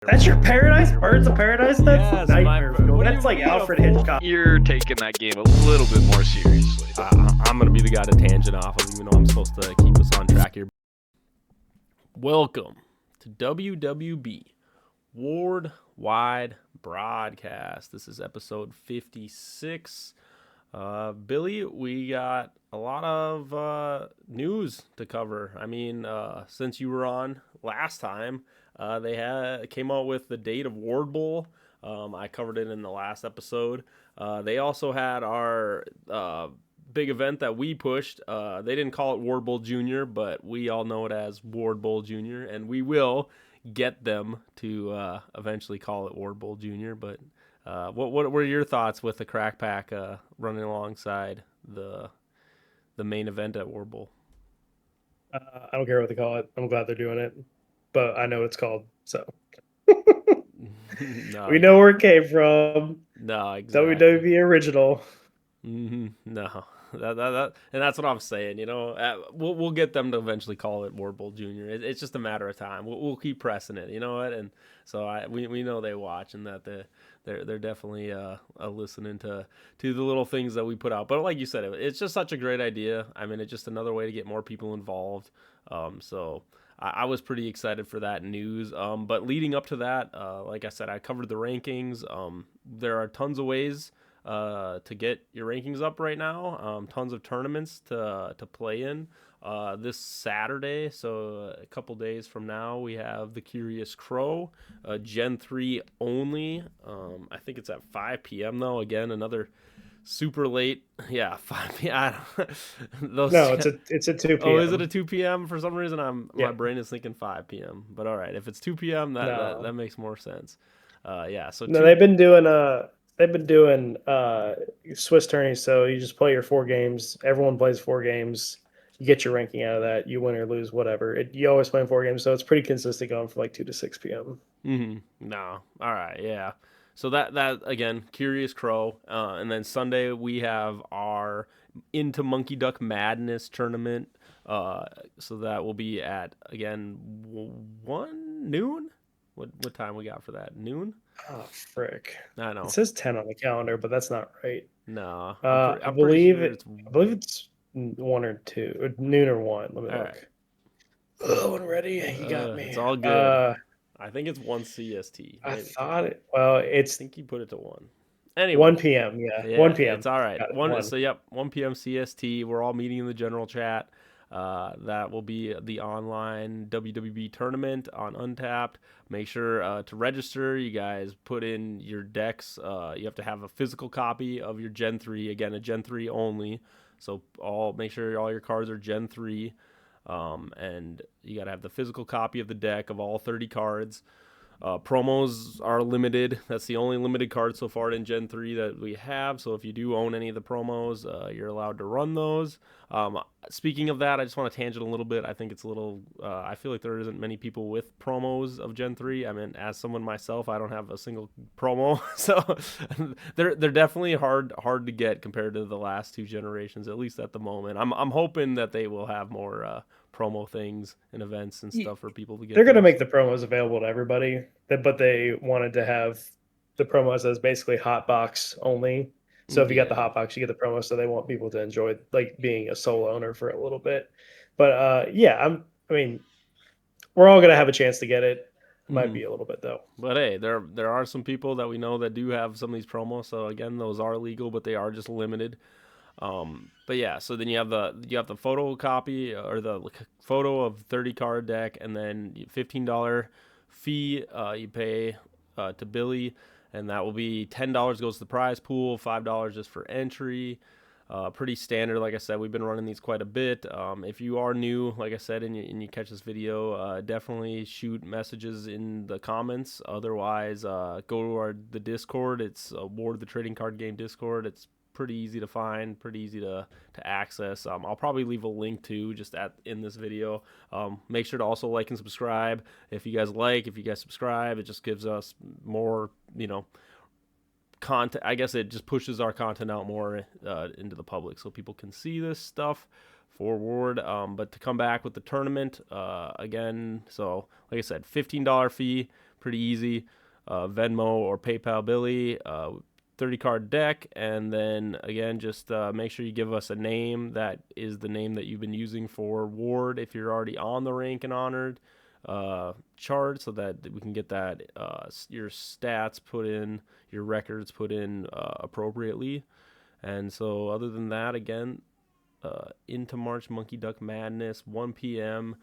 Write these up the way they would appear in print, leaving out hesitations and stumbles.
That's your paradise? Birds of Paradise? That's Yes, nightmare my- fuel. what do That's you like mean, Alfred a fool? Hitchcock. You're taking that game a little bit more seriously. I'm going to be the guy to tangent off of, even though I'm supposed to keep us on track here. Welcome to WWB Worldwide Broadcast. This is episode 56. Billy, we got a lot of news to cover. I mean, since you were on last time, they came out with the date of Ward Bowl. I covered it in the last episode. They also had our big event that we pushed. They didn't call it Ward Bowl Junior, but we all know it as Ward Bowl Junior, and we will get them to eventually call it Ward Bowl Junior. But what were your thoughts with the Crack Pack running alongside the main event at Ward Bowl? I don't care what they call it. I'm glad they're doing it, but I know what it's called. So No, we know where it came from. no, exactly. WWB original. No, that and that's what I'm saying. You know, we'll get them to eventually call it Ward Bowl Junior. It's just a matter of time. We'll keep pressing it. You know what? And so we know they watch, and that they're definitely listening to the little things that we put out. But like you said, it's just such a great idea. I mean, it's just another way to get more people involved. So I was pretty excited for that news. But leading up to that, like I said, I covered the rankings. There are tons of ways to get your rankings up right now. Tons of tournaments to play in. This Saturday, so a couple days from now, we have the Curious Crow, Gen 3 only. I think it's at 5 p.m. though. Again, another super late. Yeah, 5 p.m. No, it's at 2 p.m. Oh, is it a 2 p.m.? For some reason, Yeah. my brain is thinking 5 p.m. But all right, if it's 2 p.m., No. that makes more sense. Yeah, so No, 2 they've been doing Swiss tourneys. So you just play your 4 games. Everyone plays 4 games. You get your ranking out of that. You win or lose, whatever. You always play 4 games, so it's pretty consistent going from like 2 to 6 p.m. No. All right. Yeah. So that again, Curious Crow, and then Sunday we have our Into Monkey Duck Madness tournament. So that will be at again 1 noon. What time we got for that? Noon? Oh, frick. I know. It says 10 on the calendar, but that's not right. No. I I'm believe pretty it. sure I believe it's 1 or 2, or noon or 1. Let me All look. right. Oh, and ready? You got me. It's all good. I think it's 1 CST. I Maybe. thought it. Well, I it's think you put it to 1. Anyway. 1 p.m. Yeah, Yeah, 1 p.m. It's all right. Got it, 1. 1. So yep, 1 p.m. CST. We're all meeting in the general chat. That will be the online WWB tournament on Untapped. Make sure to register. You guys put in your decks. You have to have a physical copy of your Gen 3. Again, a Gen 3 only. So make sure all your cards are Gen 3. And you got to have the physical copy of the deck of all 30 cards. Promos are limited. That's the only limited card so far in Gen 3 that we have. So if you do own any of the promos, you're allowed to run those. Speaking of that, I just want to tangent a little bit. I think it's a little, I feel like there isn't many people with promos of Gen 3. I mean, as someone myself, I don't have a single promo. So they're definitely hard to get compared to the last 2 generations, at least at the moment. I'm hoping that they will have more promo things and events and stuff for people to get. They're going to those. make the promos available to everybody, but they wanted to have the promos as basically hot box only. So if you got the hot box, you get the promo. So they want people to enjoy like being a sole owner for a little bit. But yeah, I mean, we're all going to have a chance to get it. Might be a little bit though. But hey, there are some people that we know that do have some of these promos. So again, those are legal, but they are just limited. But yeah, so then you have the photocopy or the photo of 30 card deck, and then $15 fee you pay to Billy, and that will be $10 goes to the prize pool, $5 just for entry. Pretty standard, like I said. We've been running these quite a bit. If you are new, like I said, and you catch this video, definitely shoot messages in the comments. Otherwise, go to the Discord. It's Ward the Trading Card Game Discord. It's pretty easy to find, pretty easy to access. I'll probably leave a link to just in this video. Make sure to also like and subscribe. If you guys subscribe, it just gives us more, content. I guess it just pushes our content out more into the public so people can see this stuff forward. But to come back with the tournament again, so like I said, $15 fee, pretty easy. Venmo or PayPal Billy, 30 card deck, and then again, just make sure you give us a name that is the name that you've been using for Ward if you're already on the Rank and Honored chart, so that we can get that your stats put in, your records put in appropriately. And so, other than that, again, into March Monkey Duck Madness, 1 p.m.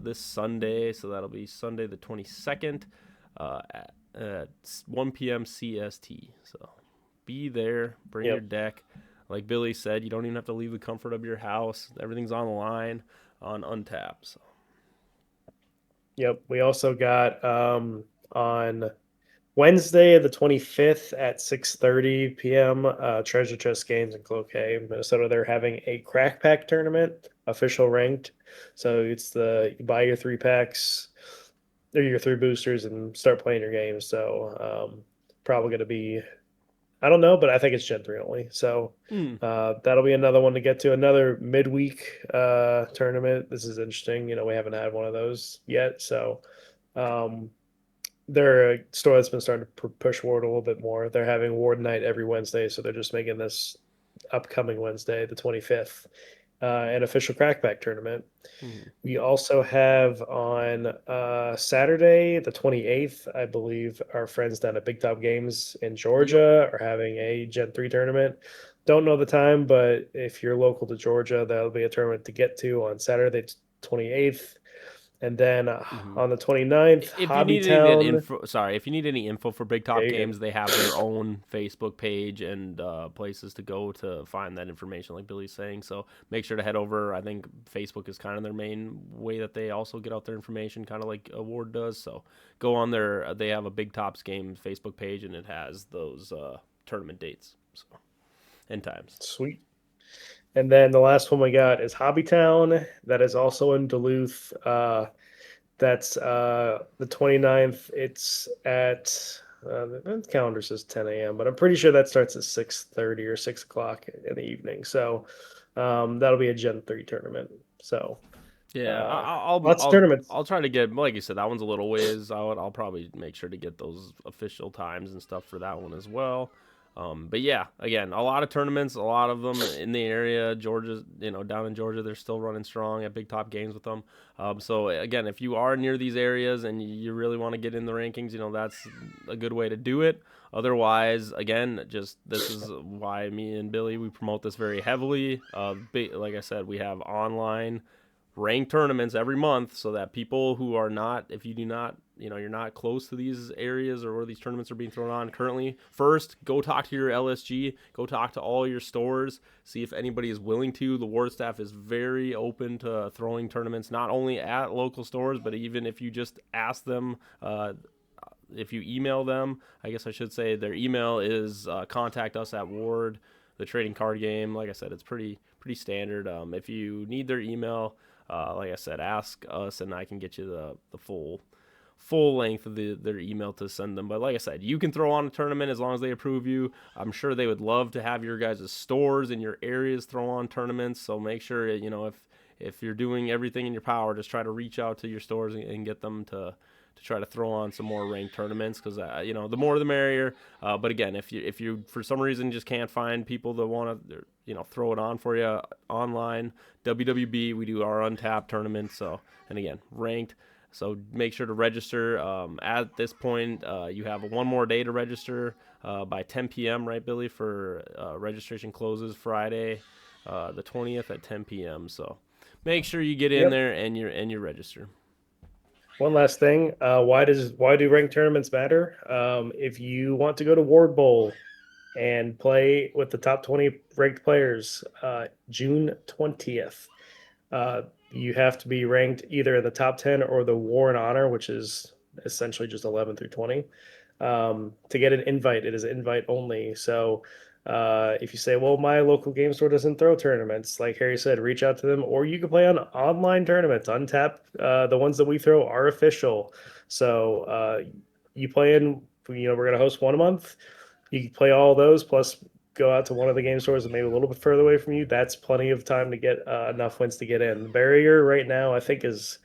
This Sunday, so that'll be Sunday the 22nd at 1 p.m. CST. So be there, bring your Yep. deck. Like Billy said, you don't even have to leave the comfort of your house. Everything's on the line on Untap. So. Yep. We also got on Wednesday, the 25th at 6:30 p.m. Treasure Chest Games in Cloquet, Minnesota. They're having a crack pack tournament, official ranked. So it's you buy your 3 packs or your 3 boosters and start playing your games. So probably going to be, I don't know, but I think it's Gen 3 only. So Mm. that'll be another one to get to. Another midweek tournament. This is interesting. We haven't had one of those yet. So um, they're a store that's been starting to push Ward a little bit more. They're having Ward night every Wednesday, so they're just making this upcoming Wednesday, the 25th, an official crackback tournament. Mm. We also have on Saturday, the 28th, I believe, our friends down at Big Top Games in Yep. Georgia are having a Gen 3 tournament. Don't know the time, but if you're local to Georgia, that'll be a tournament to get to on Saturday, 28th. And then Mm-hmm. on the 29th, If you need any Hobbytown. info, sorry, if you need any info for Big Yeah, Top you're good. Games, they have their own Facebook page and places to go to find that information, like Billy's saying. So make sure to head over. I think Facebook is kind of their main way that they also get out their information, kind of like Award does. So go on there. They have a Big Tops Games Facebook page, and it has those tournament dates and times. Sweet. And then the last one we got is Hobbytown. That is also in Duluth. That's the 29th. It's at the calendar says 10 a.m., but I'm pretty sure that starts at 6:30 or 6 o'clock in the evening. So that'll be a Gen 3 tournament. So Yeah, uh, I'll lots of tournaments. I'll try to get, like you said, that one's a little ways out. I'll probably make sure to get those official times and stuff for that one as well. But yeah, again, a lot of tournaments, a lot of them in the area. Georgia, down in Georgia, they're still running strong at Big Top Games with them. So again, if you are near these areas and you really want to get in the rankings, that's a good way to do it. Otherwise, again, just this is why me and Billy we promote this very heavily. Like I said, we have online ranked tournaments every month so that people who are not, if you do not, you're not close to these areas or where these tournaments are being thrown on currently, first go talk to your LSG, go talk to all your stores, see if anybody is willing to. The ward staff is very open to throwing tournaments, not only at local stores, but even if you just ask them, if you email them, I guess I should say their email is contact us at Ward, the trading card game. Like I said, it's pretty standard. If you need their email, like I said, ask us and I can get you the full length of their email to send them. But like I said, you can throw on a tournament as long as they approve you. I'm sure they would love to have your guys' stores in your areas throw on tournaments. So make sure, if you're doing everything in your power, just try to reach out to your stores and get them to try to throw on some more ranked tournaments, because the more the merrier. But again, if you for some reason just can't find people that want to throw it on for you online, WWB, we do our untapped tournament. So, and again, ranked. So make sure to register. At this point, you have one more day to register by 10 p.m. Right, Billy? For registration closes Friday, the 20th at 10 p.m. So make sure you get in Yep. there and you register. One last thing. Why do ranked tournaments matter? If you want to go to Ward Bowl and play with the top 20 ranked players, June 20th, you have to be ranked either in the top 10 or the War and Honor, which is essentially just 11 through 20. To get an invite, it is invite only. So if you say, well, my local game store doesn't throw tournaments, like Harry said, reach out to them, or you can play on online tournaments. Untap, the ones that we throw are official. So you play in, we're going to host one a month. You can play all those, plus go out to one of the game stores that maybe a little bit further away from you. That's plenty of time to get enough wins to get in. The barrier right now, I think, is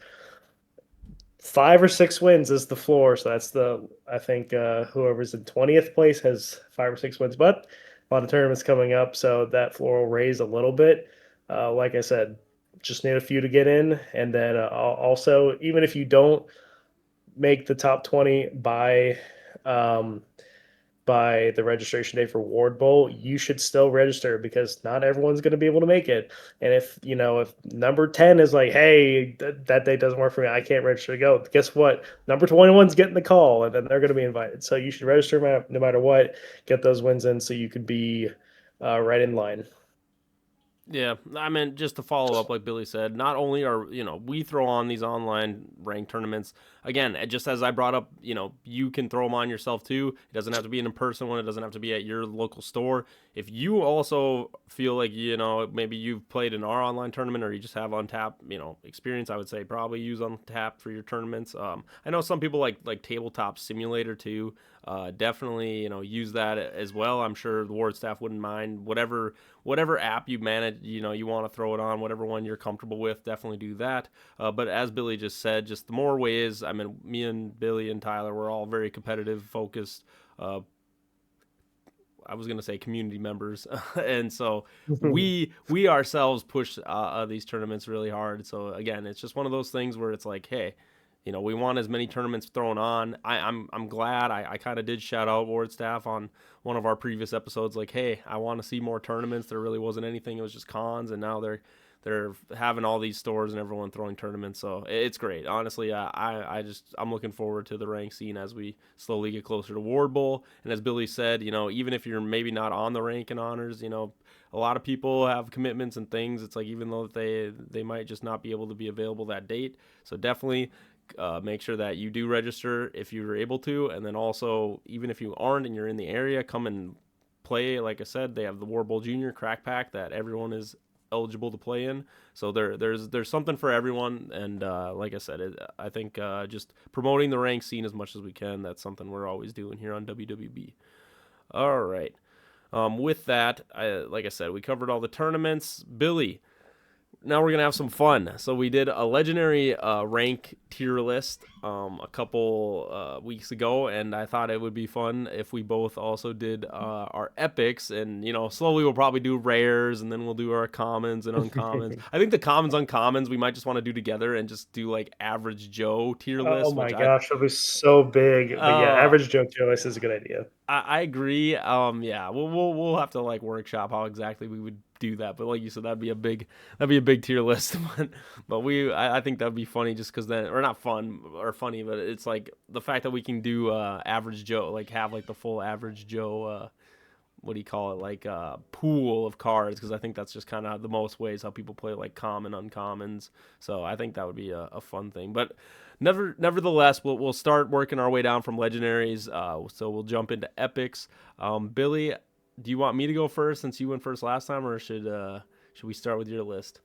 5 or 6 wins is the floor. So that's I think whoever's in 20th place has 5 or 6 wins. But a lot of tournaments coming up, so that floor will raise a little bit. Like I said, just need a few to get in, and then also even if you don't make the top 20 um, by the registration day for Ward Bowl, you should still register because not everyone's going to be able to make it. And if number 10 is like, hey, that day doesn't work for me, I can't register to go. Guess what? Number 21's getting the call, and then they're going to be invited. So you should register no matter what, get those wins in so you could be right in line. Yeah, I mean, just to follow up, like Billy said, not only are, we throw on these online ranked tournaments, again, just as I brought up, you can throw them on yourself too. It doesn't have to be an in-person one. It doesn't have to be at your local store. If you also feel like, maybe you've played in our online tournament or you just have Untapped, experience, I would say probably use Untapped for your tournaments. I know some people like Tabletop Simulator too. Definitely, use that as well. I'm sure the ward staff wouldn't mind whatever app you manage, you want to throw it on, whatever one you're comfortable with, definitely do that. But as Billy just said, just the more ways, I mean, me and Billy and Tyler, we're all very competitive, focused, I was gonna say community members, and so we ourselves push these tournaments really hard. So again, it's just one of those things where it's like, hey, we want as many tournaments thrown on. I'm glad I kind of did shout out ward staff on one of our previous episodes, like, hey, I want to see more tournaments. There really wasn't anything; it was just cons, and now they're having all these stores and everyone throwing tournaments. So it's great. Honestly, I'm looking forward to the rank scene as we slowly get closer to Ward Bowl. And as Billy said, even if you're maybe not on the rank and honors, a lot of people have commitments and things. It's like even though they might just not be able to be available that date. So definitely make sure that you do register if you're able to, and then also even if you aren't and you're in the area, come and play. Like I said, they have the War Bowl Junior Crack Pack that everyone is eligible to play in. So there's something for everyone. And like I said, I think just promoting the rank scene as much as we can. That's something we're always doing here on WWB. All right. With that, like I said, we covered all the tournaments. Billy, now we're gonna have some fun. So we did a legendary rank tier list a couple weeks ago, and I thought it would be fun if we both also did our epics. And slowly we'll probably do rares, and then we'll do our commons and uncommons. I think the commons, uncommons, we might just want to do together and just do like average Joe tier Oh list, my which I gosh, that'll be so big. But yeah, uh average Joe tier list is a good idea. I agree. Yeah, we'll have to like workshop how exactly we would do that. But like you said, that'd be a big tier list. but I think that'd be funny just because then, or not fun or funny, but it's like the fact that we can do average Joe, like have like the full average Joe. What do you call it? Like pool of cards, because I think that's just kind of the most ways how people play like common, uncommons. So I think that would be a fun thing. But nevertheless, we'll start working our way down from legendaries. So we'll jump into epics. Billy, do you want me to go first since you went first last time, or should we start with your list?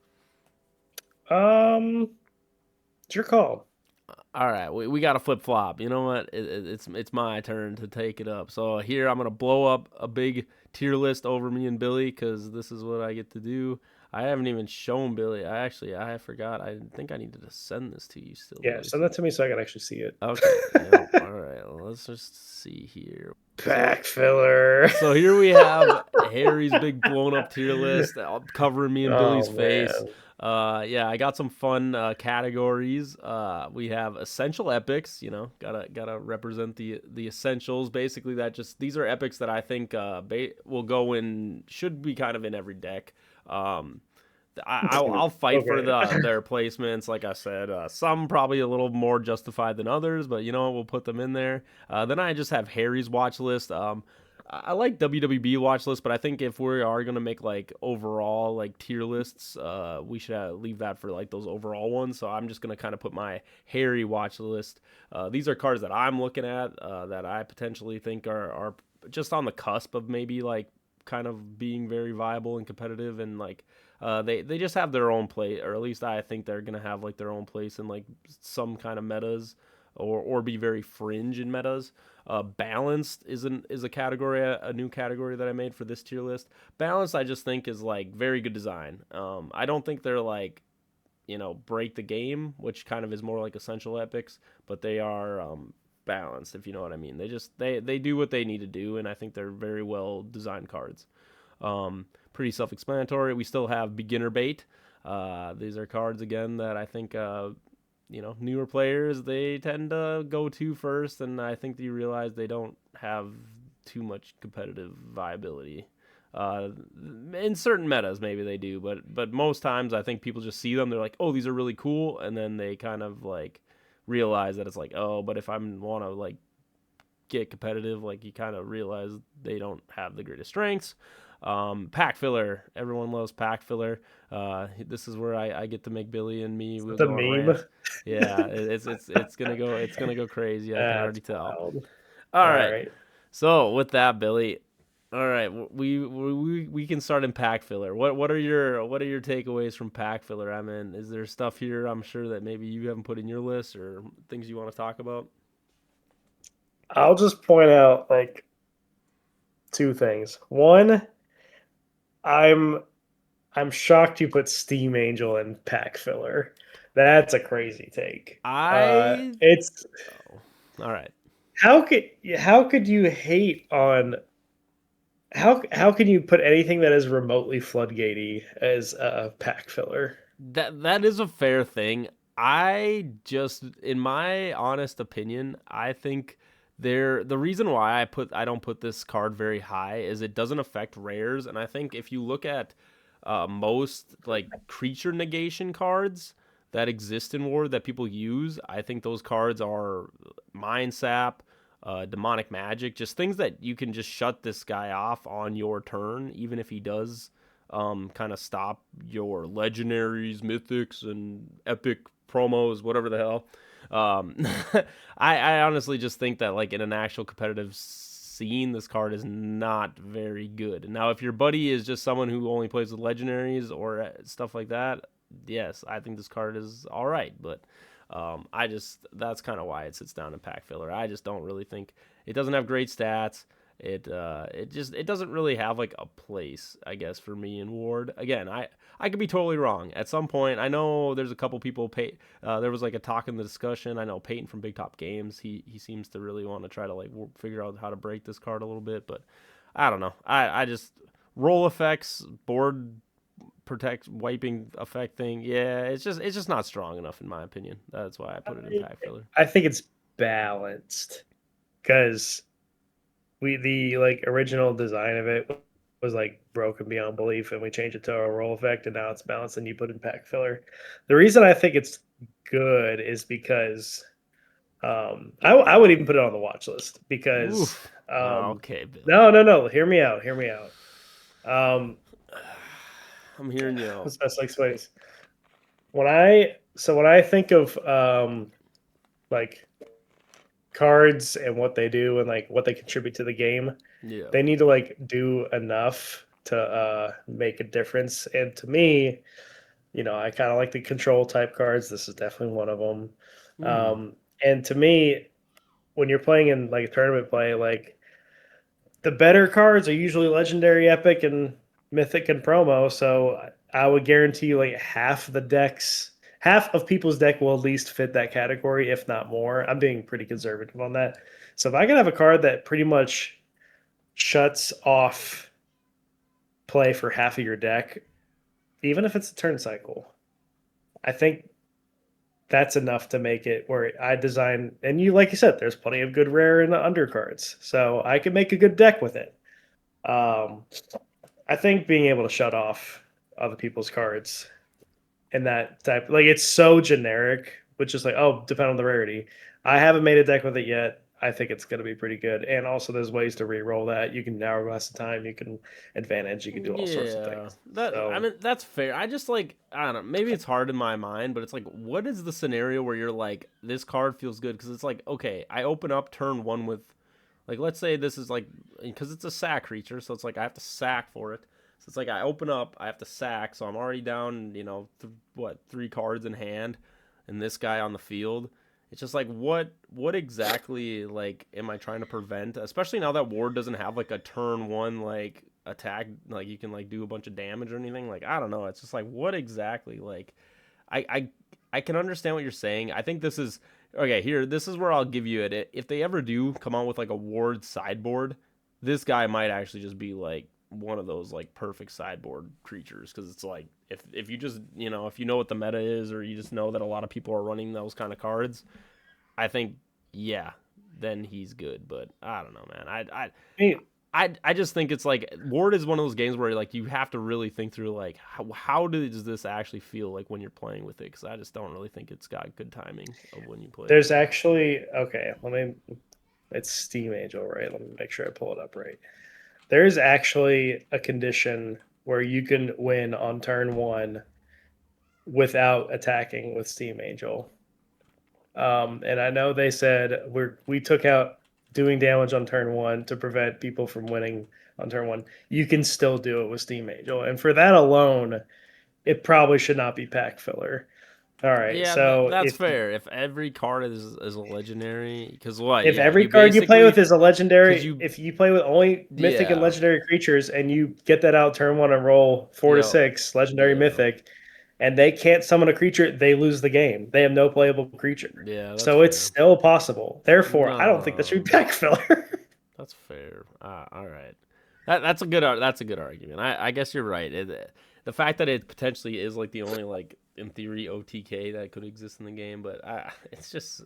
Um, it's your call. All right, we got to flip flop. You know what? It's my turn to take it up. So here I'm gonna blow up a big tier list over me and Billy because this is what I get to do. I haven't even shown Billy. I forgot. I think I needed to send this to you still, Yeah, Billy. send that to me so I can actually see it. Okay. Yep. All right. Well, let's just see here. Pack filler. So here we have Harry's big blown up tier list covering me and Billy's Oh face. man. Yeah, I got some fun categories. We have essential epics. Gotta represent the essentials. Basically, these are epics that I think will go in, should be kind of in every deck. I'll fight for Okay. their placements. Like I said, some probably a little more justified than others, but we'll put them in there. Then I just have Harry's watch list. I like WWB watch list, but I think if we are gonna make like overall like tier lists, we should leave that for like those overall ones. So I'm just gonna kind of put my Harry watch list. These are cards that I'm looking at that I potentially think are just on the cusp of maybe like kind of being very viable and competitive, and like they just have their own place, or at least I think they're gonna have like their own place in like some kind of metas, or be very fringe in metas. Balanced is a category, a new category that I made for this tier list. Balanced, I just think is like very good design. I don't think they're like break the game, which kind of is more like essential epics, but they are balanced, if you know what I mean. They do what they need to do, and I think they're very well designed cards. Pretty self-explanatory. We still have beginner bait. These are cards again that I think newer players, they tend to go to first, and I think you realize they don't have too much competitive viability. In certain metas, maybe they do, but most times I think people just see them. They're like, oh, these are really cool, and then they kind of like realize that it's like, oh, but if I want to like get competitive, like you kind of realize they don't have the greatest strengths. Pack filler, everyone loves pack filler. This is where I get to make Billy and me will The go on meme. rants. Yeah, it's gonna go crazy. I can already That's tell. wild. All All right, right. so with that, Billy. All right, we can start in pack filler. What are your takeaways from pack filler? I mean, is there stuff here I'm sure that maybe you haven't put in your list or things you want to talk about? I'll just point out like two things. One, I'm I'm shocked you put Steam Angel in pack filler. That's a crazy take. I It's oh, all right. how could you hate on how can you put anything that is remotely floodgatey as a pack filler? That is a fair thing. I just, in my honest opinion, I think the reason why I don't put this card very high is it doesn't affect rares, and I think if you look at most like creature negation cards that exist in War that people use, I think those cards are Mind Sap, Demonic Magic, just things that you can just shut this guy off on your turn, even if he does kind of stop your legendaries, mythics, and epic promos, whatever the hell. Um, I honestly just think that like in an actual competitive scene, this card is not very good. Now, if your buddy is just someone who only plays with legendaries or stuff like that, yes, I think this card is all right. But that's kind of why it sits down in pack filler. I just don't really think it doesn't have great stats. It doesn't really have like a place, I guess, for me in Ward. Again, I could be totally wrong. At some point, I know there's a couple people there was like a talk in the discussion. I know Peyton from Big Top Games, he seems to really want to try to like figure out how to break this card a little bit, but I don't know. I just roll effects, board protect wiping effect thing. Yeah, it's just not strong enough in my opinion. That's why I put it in pack filler. I think it's balanced because the like original design of it was like broken beyond belief, and we changed it to a roll effect, and now it's balanced, and you put in pack filler. The reason I think it's good is because I would even put it on the watch list because Oof. Okay, Bill. no, hear me out, hear me out. I'm hearing you out. What's best like ways when I think of like cards and what they do and like what they contribute to the game, Yeah. they need to like do enough to make a difference. And to me, I kind of like the control type cards. This is definitely one of them. Mm. And to me, when you're playing in like tournament play, like the better cards are usually legendary, epic, and mythic and promo. So I would guarantee you like half of people's deck will at least fit that category, if not more. I'm being pretty conservative on that. So if I can have a card that pretty much shuts off play for half of your deck, even if it's a turn cycle, I think that's enough to make it where I design. And like you said, there's plenty of good rare and undercards, so I can make a good deck with it. Um, I think being able to shut off other people's cards and that type, like it's so generic, which is like, oh, depend on the rarity. I haven't made a deck with it yet. I think it's going to be pretty good. And also, there's ways to re-roll that. You can hourglass the time. You can advantage. You can do all sorts of Yeah, things. I So mean that's fair. I just like I don't know. Maybe it's hard in my mind, but it's like, what is the scenario where you're like, this card feels good? Because it's like, okay, I open up turn one with, like, let's say this is like, because it's a sack creature, so it's like I have to sack for it. So it's like I open up, I have to sack, so I'm already down, 3 cards in hand, and this guy on the field. It's just like what exactly like am I trying to prevent? Especially now that Ward doesn't have like a turn one like attack, like you can like do a bunch of damage or anything. Like I don't know. It's just like what exactly like I can understand what you're saying. I think this is okay. Here, this is where I'll give you it. If they ever do come on with like a Ward sideboard, this guy might actually just be like one of those like perfect sideboard creatures because it's like if you just if you know what the meta is or you just know that a lot of people are running those kind of cards, I think yeah, then he's good. But I don't know, man. Hey, I just think it's like Ward is one of those games where like you have to really think through like how does this actually feel like when you're playing with it because I just don't really think it's got good timing of when you play. there's actually okay. It's Steam Angel, right? Let me make sure I pull it up right. There's actually a condition where you can win on turn 1 without attacking with Steam Angel. And I know they said we took out doing damage on turn 1 to prevent people from winning on turn 1. You can still do it with Steam Angel, and for that alone, it probably should not be pack filler. All right, Yeah, so that's fair. If every card is a legendary, because what? if Yeah, every you card you play with basically is a legendary, you if you play with only mythic and yeah legendary creatures, and you get that out turn 1 and roll 4 to yeah 6 legendary yeah mythic, and they can't summon a creature, they lose the game. They have no playable creature. yeah that's So it's fair. still possible. Therefore, I don't think that should No, be pack filler. that's fair. All right, that's a good argument. I guess you're right. The fact that it potentially is like the only like in theory OTK that could exist in the game, but it's just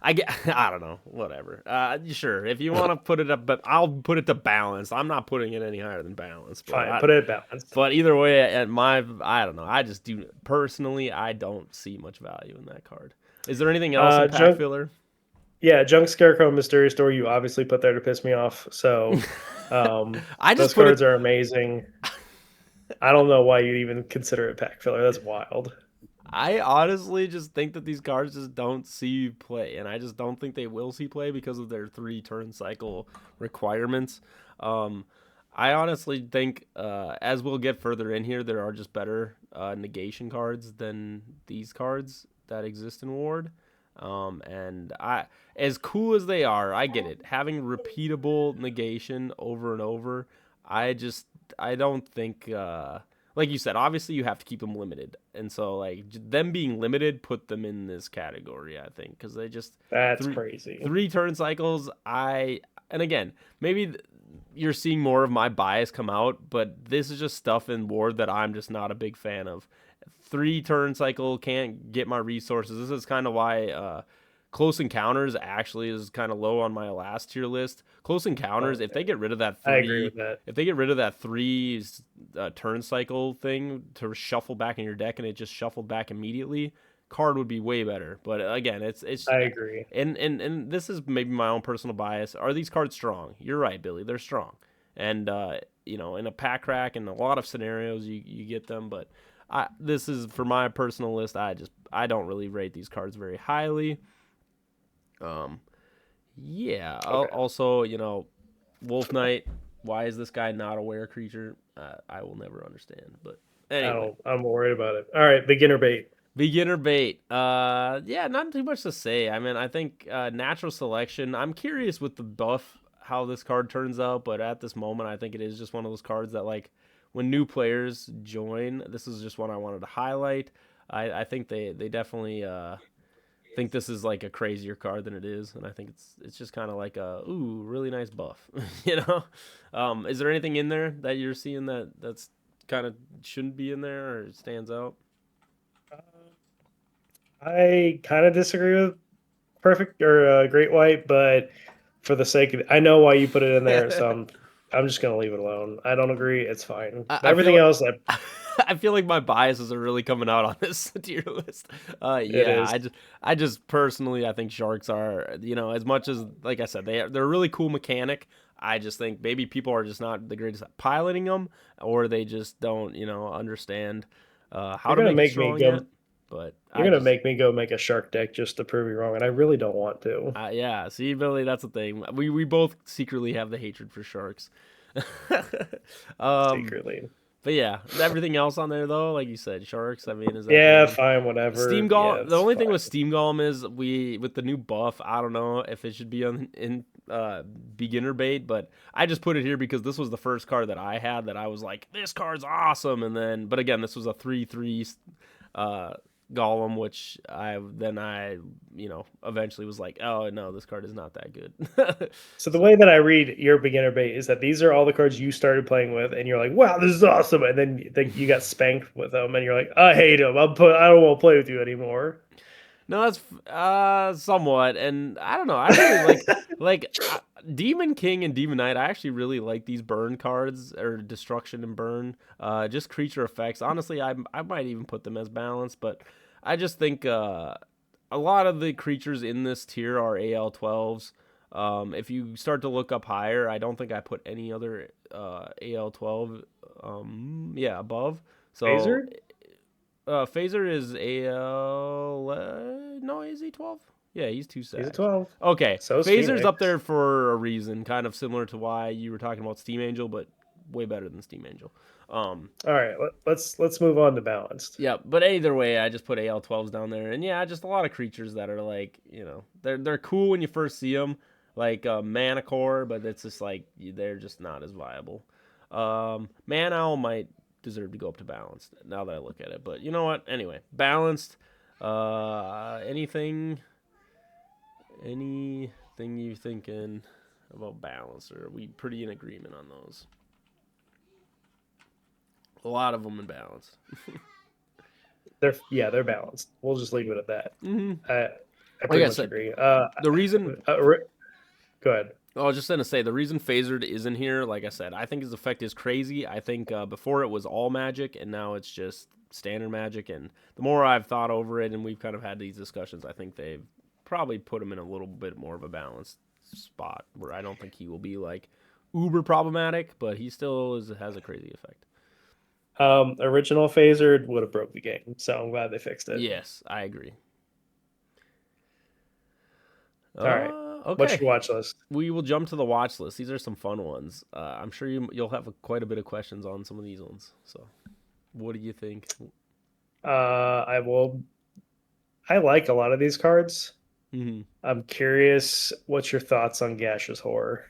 I don't know, whatever. Sure, if you want to put it up, but I'll put it to balance. I'm not putting it any higher than balance. But Fine, put it at balance. but either way, I don't know. I just do personally. I don't see much value in that card. Is there anything else in pack Junk, filler? yeah, Junk Scarecrow Mysterious Door you obviously put there to piss me off. So I just those put cards it. are amazing. I don't know why you even consider it pack filler. That's wild. I honestly just think that these cards just don't see play, and I just don't think they will see play because of their 3 turn cycle requirements. Um, I honestly think as we'll get further in here, there are just better negation cards than these cards that exist in Ward. And as cool as they are, I get it. Having repeatable negation over and over, I don't think. Like you said, obviously you have to keep them limited, and so like them being limited put them in this category, I think, because they just That's three crazy. 3 turn cycles. And again, maybe you're seeing more of my bias come out, but this is just stuff in Ward that I'm just not a big fan of. 3 turn cycle can't get my resources. This is kind of why Close Encounters actually is kind of low on my last tier list. Close Encounters, if they get rid of that I agree three, with that. if they get rid of that 3 turn cycle thing to shuffle back in your deck and it just shuffled back immediately, card would be way better. But again, it's I agree. and this is maybe my own personal bias. Are these cards strong? You're right, Billy. They're strong, and in a pack crack and a lot of scenarios you get them, but. This is for my personal list. I don't really rate these cards very highly. Yeah. Okay. Also, Wolf Knight. Why is this guy not a rare creature? I will never understand. But anyway, I'm worried about it. All right, beginner bait. beginner bait. Yeah, not too much to say. I mean, I think natural selection. I'm curious with the buff how this card turns out, but at this moment, I think it is just one of those cards that like when new players join, this is just one I wanted to highlight. I think they definitely think this is like a crazier card than it is, and I think it's just kind of like a really nice buff, Is there anything in there that you're seeing that's kind of shouldn't be in there or stands out? I kind of disagree with perfect or great white, but for the sake of I know why you put it in there, so I'm just gonna leave it alone. I don't agree. It's fine. But I feel everything like else, I feel like my biases are really coming out on this tier list. it Yeah, is. I just personally I think sharks are as much as like I said they're a really cool mechanic. I just think maybe people are just not the greatest at piloting them, or they just don't understand how You're to gonna make it make me strong go. yet. But You're gonna make me go make a shark deck just to prove you wrong, and I really don't want to. yeah, see Billy, that's the thing. We both secretly have the hatred for sharks. um, Secretly. But yeah, everything else on there though, like you said, sharks. I mean, is that Yeah, fine? fine, whatever. Steam Yeah, Golem. The it's only thing fine. with Steam Golem is with the new buff. I don't know if it should be in beginner bait, but I just put it here because this was the first card that I had that I was like, this card's awesome. And then, but again, this was a 3/3 Golem, which I eventually was like, oh no, this card is not that good. So the way that I read your beginner bait is that these are all the cards you started playing with, and you're like, "Wow, this is awesome!" And then you got spanked with them, and you're like, "I hate them. I don't want to play with you anymore." No, that's somewhat, and I don't know. I really Demon King and Demon Knight. I actually really like these burn cards or destruction and burn. Just creature effects. Honestly, I might even put them as balanced, but I just think a lot of the creatures in this tier are AL12s. If you start to look up higher, I don't think I put any other AL12 above. So Phaser? Phaser is AL. No, is he 12? Yeah, he's 2 He's a sacks. 12. Okay, So is Phaser's up Phoenix. there for a reason, kind of similar to why you were talking about Steam Angel, but way better than Steam Angel. All right, let's move on to balanced. Yeah, but either way, I just put AL12s down there, and yeah, just a lot of creatures that are like, they're cool when you first see them, like Manicore, but it's just like they're just not as viable. Man Owl might deserve to go up to balanced now that I look at it, but you know what? Anyway, balanced. Anything you thinking about balance, or are we pretty in agreement on those? A lot of them in balance. They're balanced. We'll just leave it at that. Mm-hmm. I pretty much agree. The reason go ahead. I was just going to say, the reason Phasered isn't here, like I said, I think his effect is crazy. I think before it was all magic, and now it's just standard magic. And the more I've thought over it, and we've kind of had these discussions, I think they've probably put him in a little bit more of a balanced spot, where I don't think he will be like uber problematic, but he still has a crazy effect. Original Phaser would have broke the game, so I'm glad they fixed it. Yes, I agree. All right. Okay. What's your watch list? We will jump to the watch list. These are some fun ones. I'm sure you'll have quite a bit of questions on some of these ones. So, what do you think? I like a lot of these cards. Mm-hmm. I'm curious, what's your thoughts on Gaseous Horror?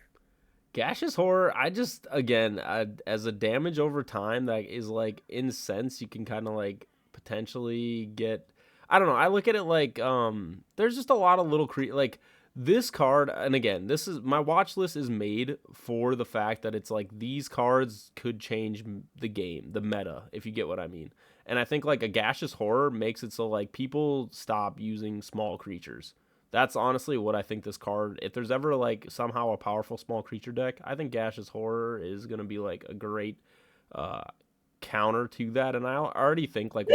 Gaseous Horror, as a damage over time that is like, in sense, you can kind of like potentially get. I don't know. I look at it like there's just a lot of little like this card, and again, this is my watch list is made for the fact that it's like these cards could change the game, the meta, if you get what I mean. And I think like a Gaseous Horror makes it so like people stop using small creatures. That's honestly what I think this card, if there's ever like somehow a powerful small creature deck, I think Gaseous Horror is going to be like a great counter to that. And I already think like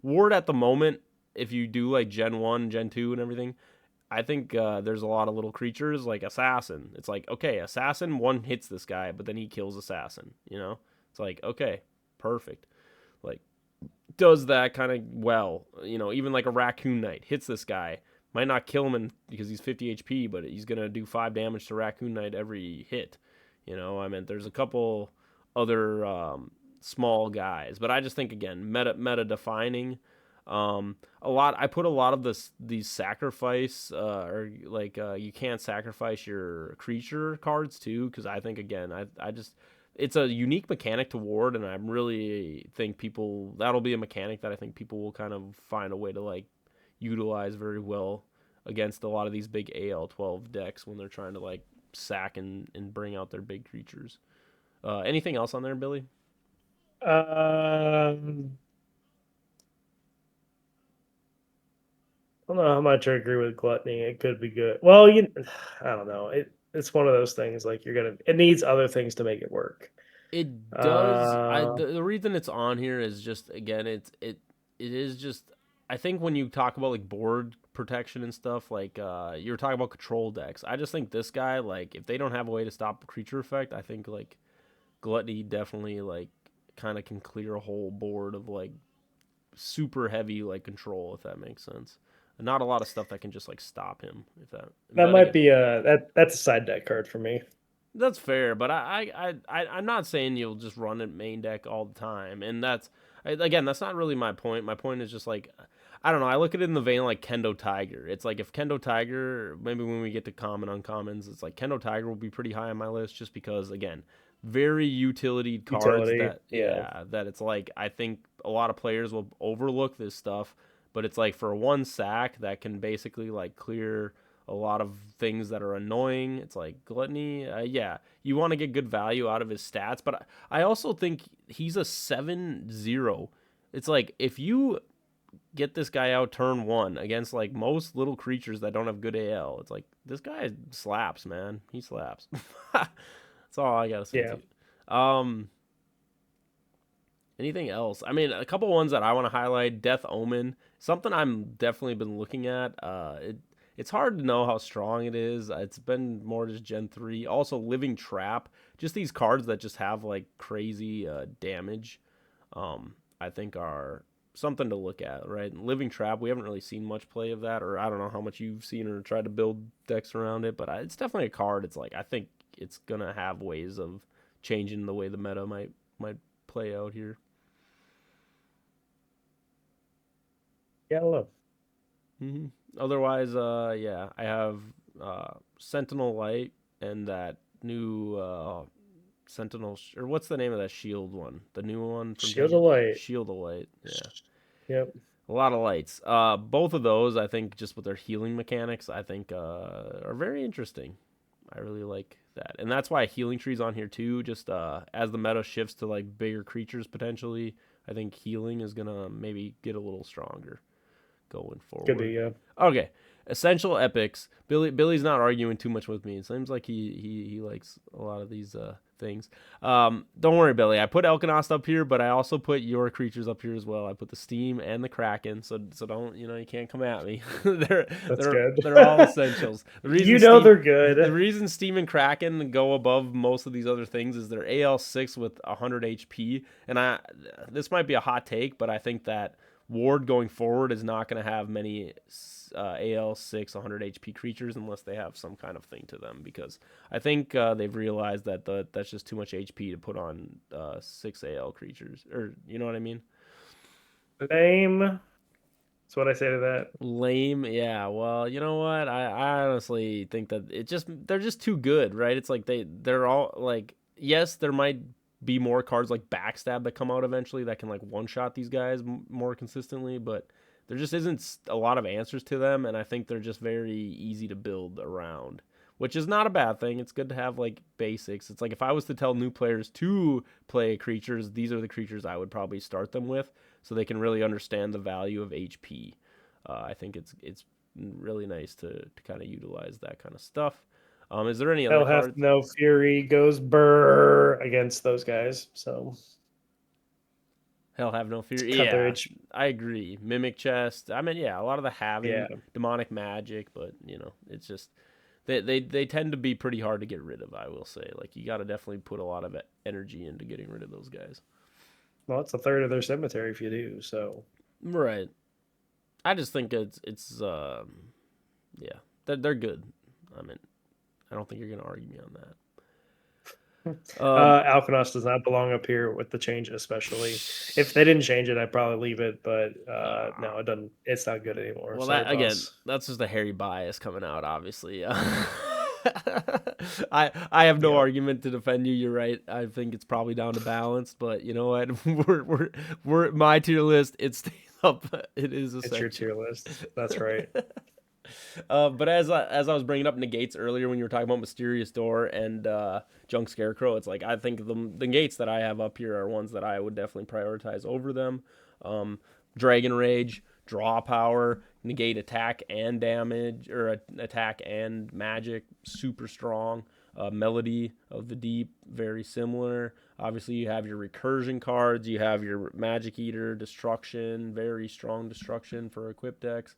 Ward at the moment, if you do like Gen 1, Gen 2 and everything, I think there's a lot of little creatures like Assassin. It's like, okay, Assassin one hits this guy, but then he kills Assassin, It's like, okay, perfect. Like, does that kind of well, even like a Raccoon Knight hits this guy. Might not kill him because he's 50 HP, but he's going to do 5 damage to Raccoon Knight every hit. There's a couple other small guys, but I just think, again, meta defining. I put a lot of these sacrifice you can't sacrifice your creature cards too, because I think, again, I just it's a unique mechanic to Ward, and I really think that'll be a mechanic that I think people will kind of find a way to like utilize very well against a lot of these big AL12 decks when they're trying to like sack and bring out their big creatures. Anything else on there, Billy? I don't know how much I agree with Gluttony. It could be good. Well, I don't know. It's one of those things like it needs other things to make it work. It does. The reason it's on here is just, again, it is just, I think when you talk about like board protection and stuff, like you're talking about control decks, I just think this guy, like, if they don't have a way to stop the creature effect, I think like Gluttony definitely like kind of can clear a whole board of like super heavy like control, if that makes sense. Not a lot of stuff that can just like stop him. That might be that's a side deck card for me. That's fair, but I'm not saying you'll just run it main deck all the time, and that's not really my point. My point is just like, I don't know. I look at it in the vein of like Kendo Tiger. It's like if Kendo Tiger, maybe when we get to common uncommons, it's like Kendo Tiger will be pretty high on my list just because, again, very utility cards that it's like I think a lot of players will overlook this stuff. but it's like for one sack that can basically like clear a lot of things that are annoying. It's like gluttony. Yeah, you want to get good value out of his stats, but I also think he's a 7-0. It's like if you get this guy out turn one against like most little creatures that don't have good AL, it's like this guy slaps, man. He slaps. That's all I gotta say Yeah. to you. Anything else? I mean, a couple ones that I want to highlight. Death Omen, something I'm definitely been looking at. It's hard to know how strong it is. It's been more just Gen 3. Also, Living Trap, just these cards that just have like crazy damage. I think are something to look at, right? Living Trap, we haven't really seen much play of that, or I don't know how much you've seen or tried to build decks around it, but it's definitely a card. It's like I think it's gonna have ways of changing the way the meta might play out here. Yeah, look. Mm-hmm. Otherwise, yeah, I have Sentinel Light and that new Sentinel, or what's the name of that shield one? The new one from Shield of Light. Shield of Light. Yeah. Yep. A lot of lights. Both of those, I think, just with their healing mechanics, I think are very interesting. I really like that, and that's why Healing Tree's on here too. Just as the meta shifts to like bigger creatures potentially, I think healing is gonna maybe get a little stronger going forward. Could be, yeah. Okay. Essential epics. Billy's not arguing too much with me. It seems like he likes a lot of these things. Don't worry, Billy. I put Elkanost up here, but I also put your creatures up here as well. I put the Steam and the Kraken, so don't, you can't come at me. That's good. They're all essentials. The reason they're good. The reason Steam and Kraken go above most of these other things is they're AL6 with 100 HP, and this might be a hot take, but I think that Ward going forward is not going to have many AL6 100 HP creatures unless they have some kind of thing to them, because I think they've realized that that's just too much HP to put on 6 AL creatures, or you know what I mean? Lame. That's what I say to that. Lame, yeah. Well, you know what? I honestly think that they're just too good, right? It's like they're all like, yes, there might be more cards like Backstab that come out eventually that can like one-shot these guys more consistently, but there just isn't a lot of answers to them, and I think they're just very easy to build around, which is not a bad thing. It's good to have like basics. It's like if I was to tell new players to play creatures, these are the creatures I would probably start them with, so they can really understand the value of HP. I think it's really nice to kind of utilize that kind of stuff. Is there any other Hell cards? hath no fury goes burr against those guys. So Hell have no fear. cut Yeah, their edge. I agree. Mimic Chest. I mean, yeah, a lot of the having Yeah. demonic magic, but it's just they tend to be pretty hard to get rid of. I will say, like you got to definitely put a lot of energy into getting rid of those guys. Well, it's a third of their cemetery if you do. So Right. I just think it's yeah, they're good. I mean, I don't think you're gonna argue me on that. Alkanos does not belong up here with the change, especially if they didn't change it, I'd probably leave it. But no, it doesn't. It's not good anymore. Well, Sorry, that again, boss. that's just a hairy bias coming out. Obviously, I have no Yeah. argument to defend you. You're right. I think it's probably down to balance, but you know what? we're my tier list. It stays up. It is It's your tier list. That's right. But as I was bringing up negates earlier when you were talking about Mysterious Door and Junk Scarecrow, it's like I think the negates that I have up here are ones that I would definitely prioritize over them. Dragon Rage, Draw Power, negate attack and damage, or attack and magic, super strong. Melody of the Deep, very similar. Obviously, you have your recursion cards. You have your Magic Eater, Destruction, very strong Destruction for equip decks.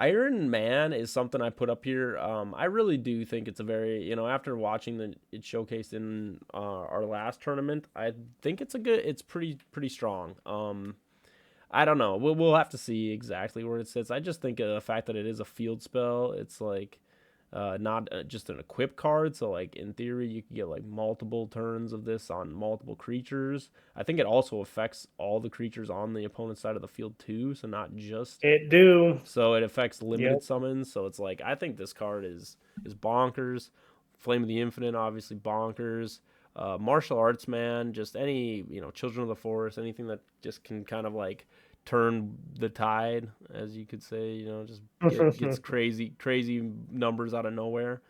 Iron Man is something I put up here. I really do think it's a very, after watching it showcased in our last tournament, I think it's pretty strong. I don't know. We'll have to see exactly where it sits. I just think the fact that it is a field spell, it's like not just an equip card. So like in theory, you could get like multiple turns of this on multiple creatures. I think it also affects all the creatures on the opponent's side of the field too. So not just It do. so it affects limited Yep. summons. So it's like I think this card is bonkers. Flame of the Infinite, obviously bonkers. Martial arts man, just any Children of the Forest, anything that just can kind of like turn the tide, as you could say. You know, just gets crazy numbers out of nowhere.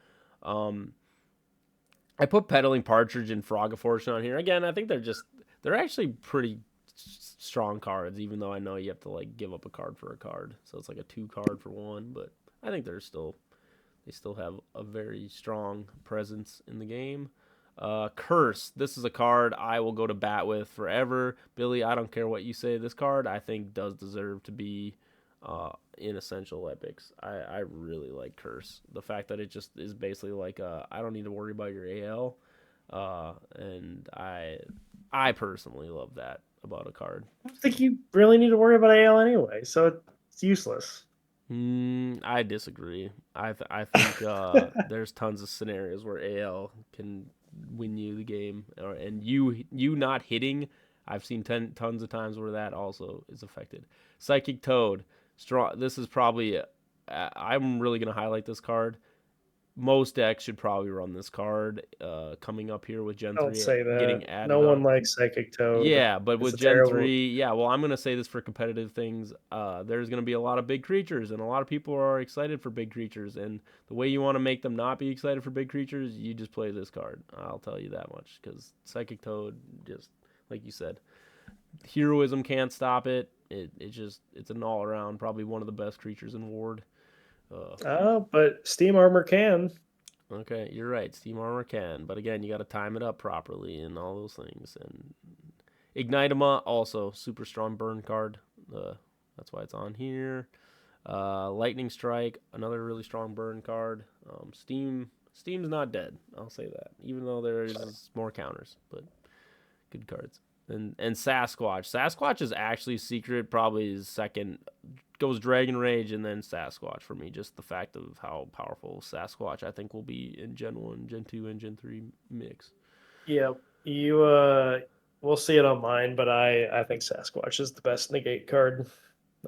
Um, I put Peddling Partridge and Frog of Fortune on here. Again, I think they're actually pretty strong cards, even though I know you have to like give up a card for a card. So it's like a 2 card for 1, but I think they still have a very strong presence in the game. Curse. This is a card I will go to bat with forever. Billy, I don't care what you say. This card I think does deserve to be in Essential Epics. I really like Curse. The fact that it just is basically like I don't need to worry about your AL. And I personally love that about a card. I don't think you really need to worry about AL anyway, so it's useless. I disagree. I think there's tons of scenarios where AL can win you the game, and you not hitting. I've seen tons of times where that also is affected. Psychic Toad, strong. This is probably. I'm really gonna highlight this card. Most decks should probably run this card. Coming up here with Gen 3 Don't say that. getting added. No one likes Psychic Toad. Yeah, but It's with a Gen terrible... 3, yeah, well, I'm going to say this for competitive things. There's going to be a lot of big creatures, and a lot of people are excited for big creatures. And the way you want to make them not be excited for big creatures, you just play this card. I'll tell you that much, because Psychic Toad, just like you said, heroism can't stop it. It's an all-around, probably one of the best creatures in Ward. but Steam Armor can. Okay, you're right. Steam Armor can, but again, you got to time it up properly and all those things. And Ignitema, also super strong burn card. That's why it's on here. Lightning Strike, another really strong burn card. Steam's not dead. I'll say that, even though there's more counters, but good cards. And Sasquatch. Sasquatch is actually secret, probably his second. Goes Dragon Rage and then Sasquatch for me. Just the fact of how powerful Sasquatch I think will be in Gen 1, Gen 2, and Gen 3 mix. Yeah, we'll see it on mine, but I think Sasquatch is the best negate card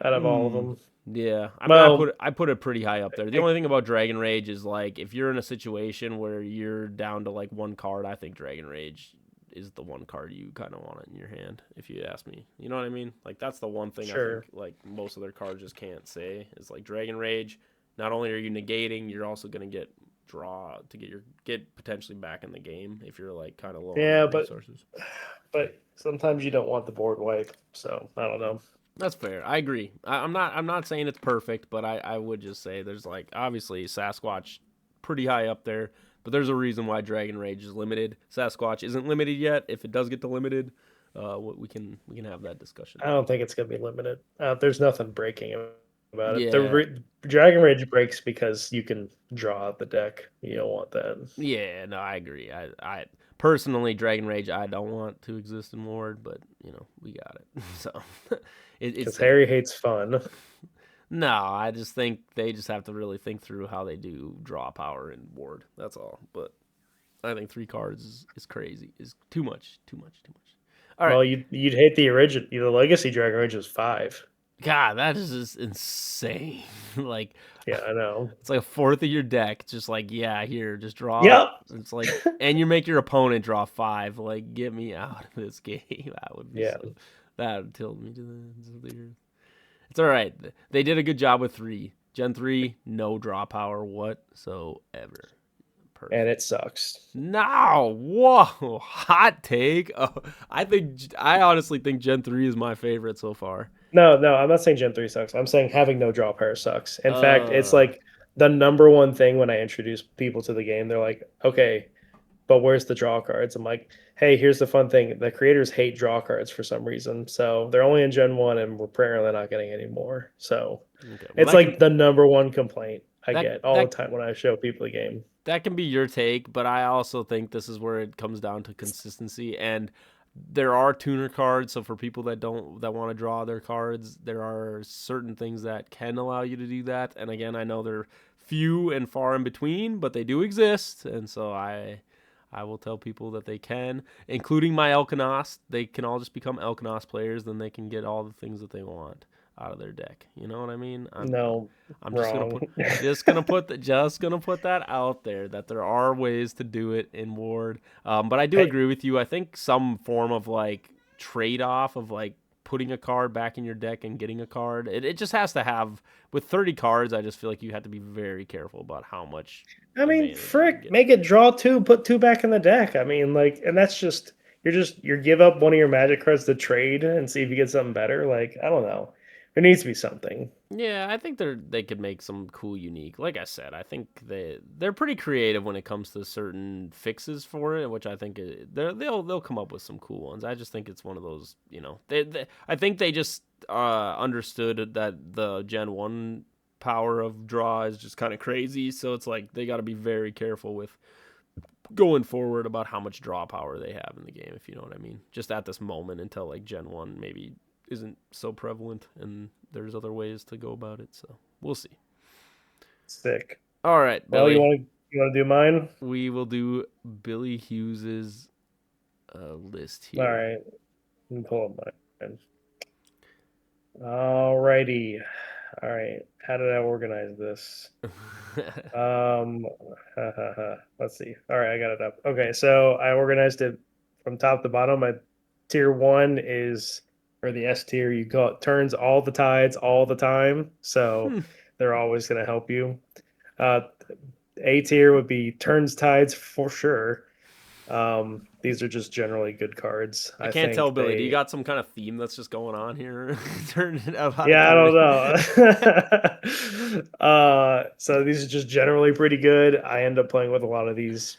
out of all of them. Yeah, I put it pretty high up there. The only thing about Dragon Rage is like if you're in a situation where you're down to like 1 card, I think Dragon Rage is the 1 card you kind of want in your hand, if you ask me. You know what I mean? Like that's the one thing Sure. I think like most of their cards just can't say is like Dragon Rage. Not only are you negating, you're also gonna get draw to get potentially back in the game if you're like kind of low on resources. But sometimes you don't want the board wipe, so I don't know. That's fair. I agree. I'm not saying it's perfect, but I would just say there's like obviously Sasquatch pretty high up there. But there's a reason why Dragon Rage is limited. Sasquatch isn't limited yet. If it does get to limited, we can have that discussion. I don't think it's going to be limited. There's nothing breaking about it. Yeah. The Dragon Rage breaks because you can draw out the deck. You don't want that. Yeah, no, I agree. I personally, Dragon Rage, I don't want to exist in Ward, but you know we got it. So because Harry hates fun. No, I just think they just have to really think through how they do draw power in Ward. That's all. But I think 3 cards is crazy. Is too much. All right. Well, you'd hate the original. The Legacy Dragon Rage was 5. God, that is just insane. Like, yeah, I know. It's like a fourth of your deck. Just like, yeah, here, just draw. Yep. It's like, and you make your opponent draw 5. Like, get me out of this game. That would be that would tilt me to the earth. It's all right. They did a good job with 3. Gen 3, no draw power whatsoever. Perfect. And it sucks. No, whoa, hot take. I honestly think Gen 3 is my favorite so far. No, I'm not saying Gen 3 sucks. I'm saying having no draw power sucks. In fact, it's like the number one thing when I introduce people to the game. They're like, okay, but where's the draw cards? I'm like, hey, here's the fun thing. The creators hate draw cards for some reason. So they're only in Gen 1 and we're apparently not getting any more. So it's like the number one complaint I get all the time when I show people the game. That can be your take, but I also think this is where it comes down to consistency. And there are tuner cards, so for people that want to draw their cards, there are certain things that can allow you to do that. And again, I know they're few and far in between, but they do exist. And so I will tell people that they can, including my Elkanos. They can all just become Elkanos players, then they can get all the things that they want out of their deck. You know what I mean? I'm just gonna put that out there that there are ways to do it in Ward. But I do agree with you. I think some form of like trade off of like putting a card back in your deck and getting a card. It just has to have, with 30 cards, I just feel like you have to be very careful about how much I mean, advantage you frick, get. make it draw 2, put 2 back in the deck. I mean, like, and that's just you give up one of your Magic cards to trade and see if you get something better. Like, I don't know. There needs to be something. Yeah, I think they could make some cool, unique. Like I said, I think they're pretty creative when it comes to certain fixes for it, which I think they'll come up with some cool ones. I just think it's one of those, I think they just understood that the Gen 1 power of draw is just kind of crazy, so it's like they got to be very careful with going forward about how much draw power they have in the game, if you know what I mean. Just at this moment until like Gen 1 maybe isn't so prevalent and there's other ways to go about it, so we'll see. Sick. All right, Well, Billy. you want to do mine? We will do Billy Hughes's list here. All right. Let me pull up mine. Alrighty. All right. How did I organize this? Let's see. All right, I got it up. Okay, so I organized it from top to bottom. My tier 1 is, or the S tier, you call it, turns all the tides all the time. So they're always going to help you. A tier would be turns tides for sure. These are just generally good cards. I can't tell, Billy. Do you got some kind of theme that's just going on here? Yeah, I don't know. So these are just generally pretty good. I end up playing with a lot of these.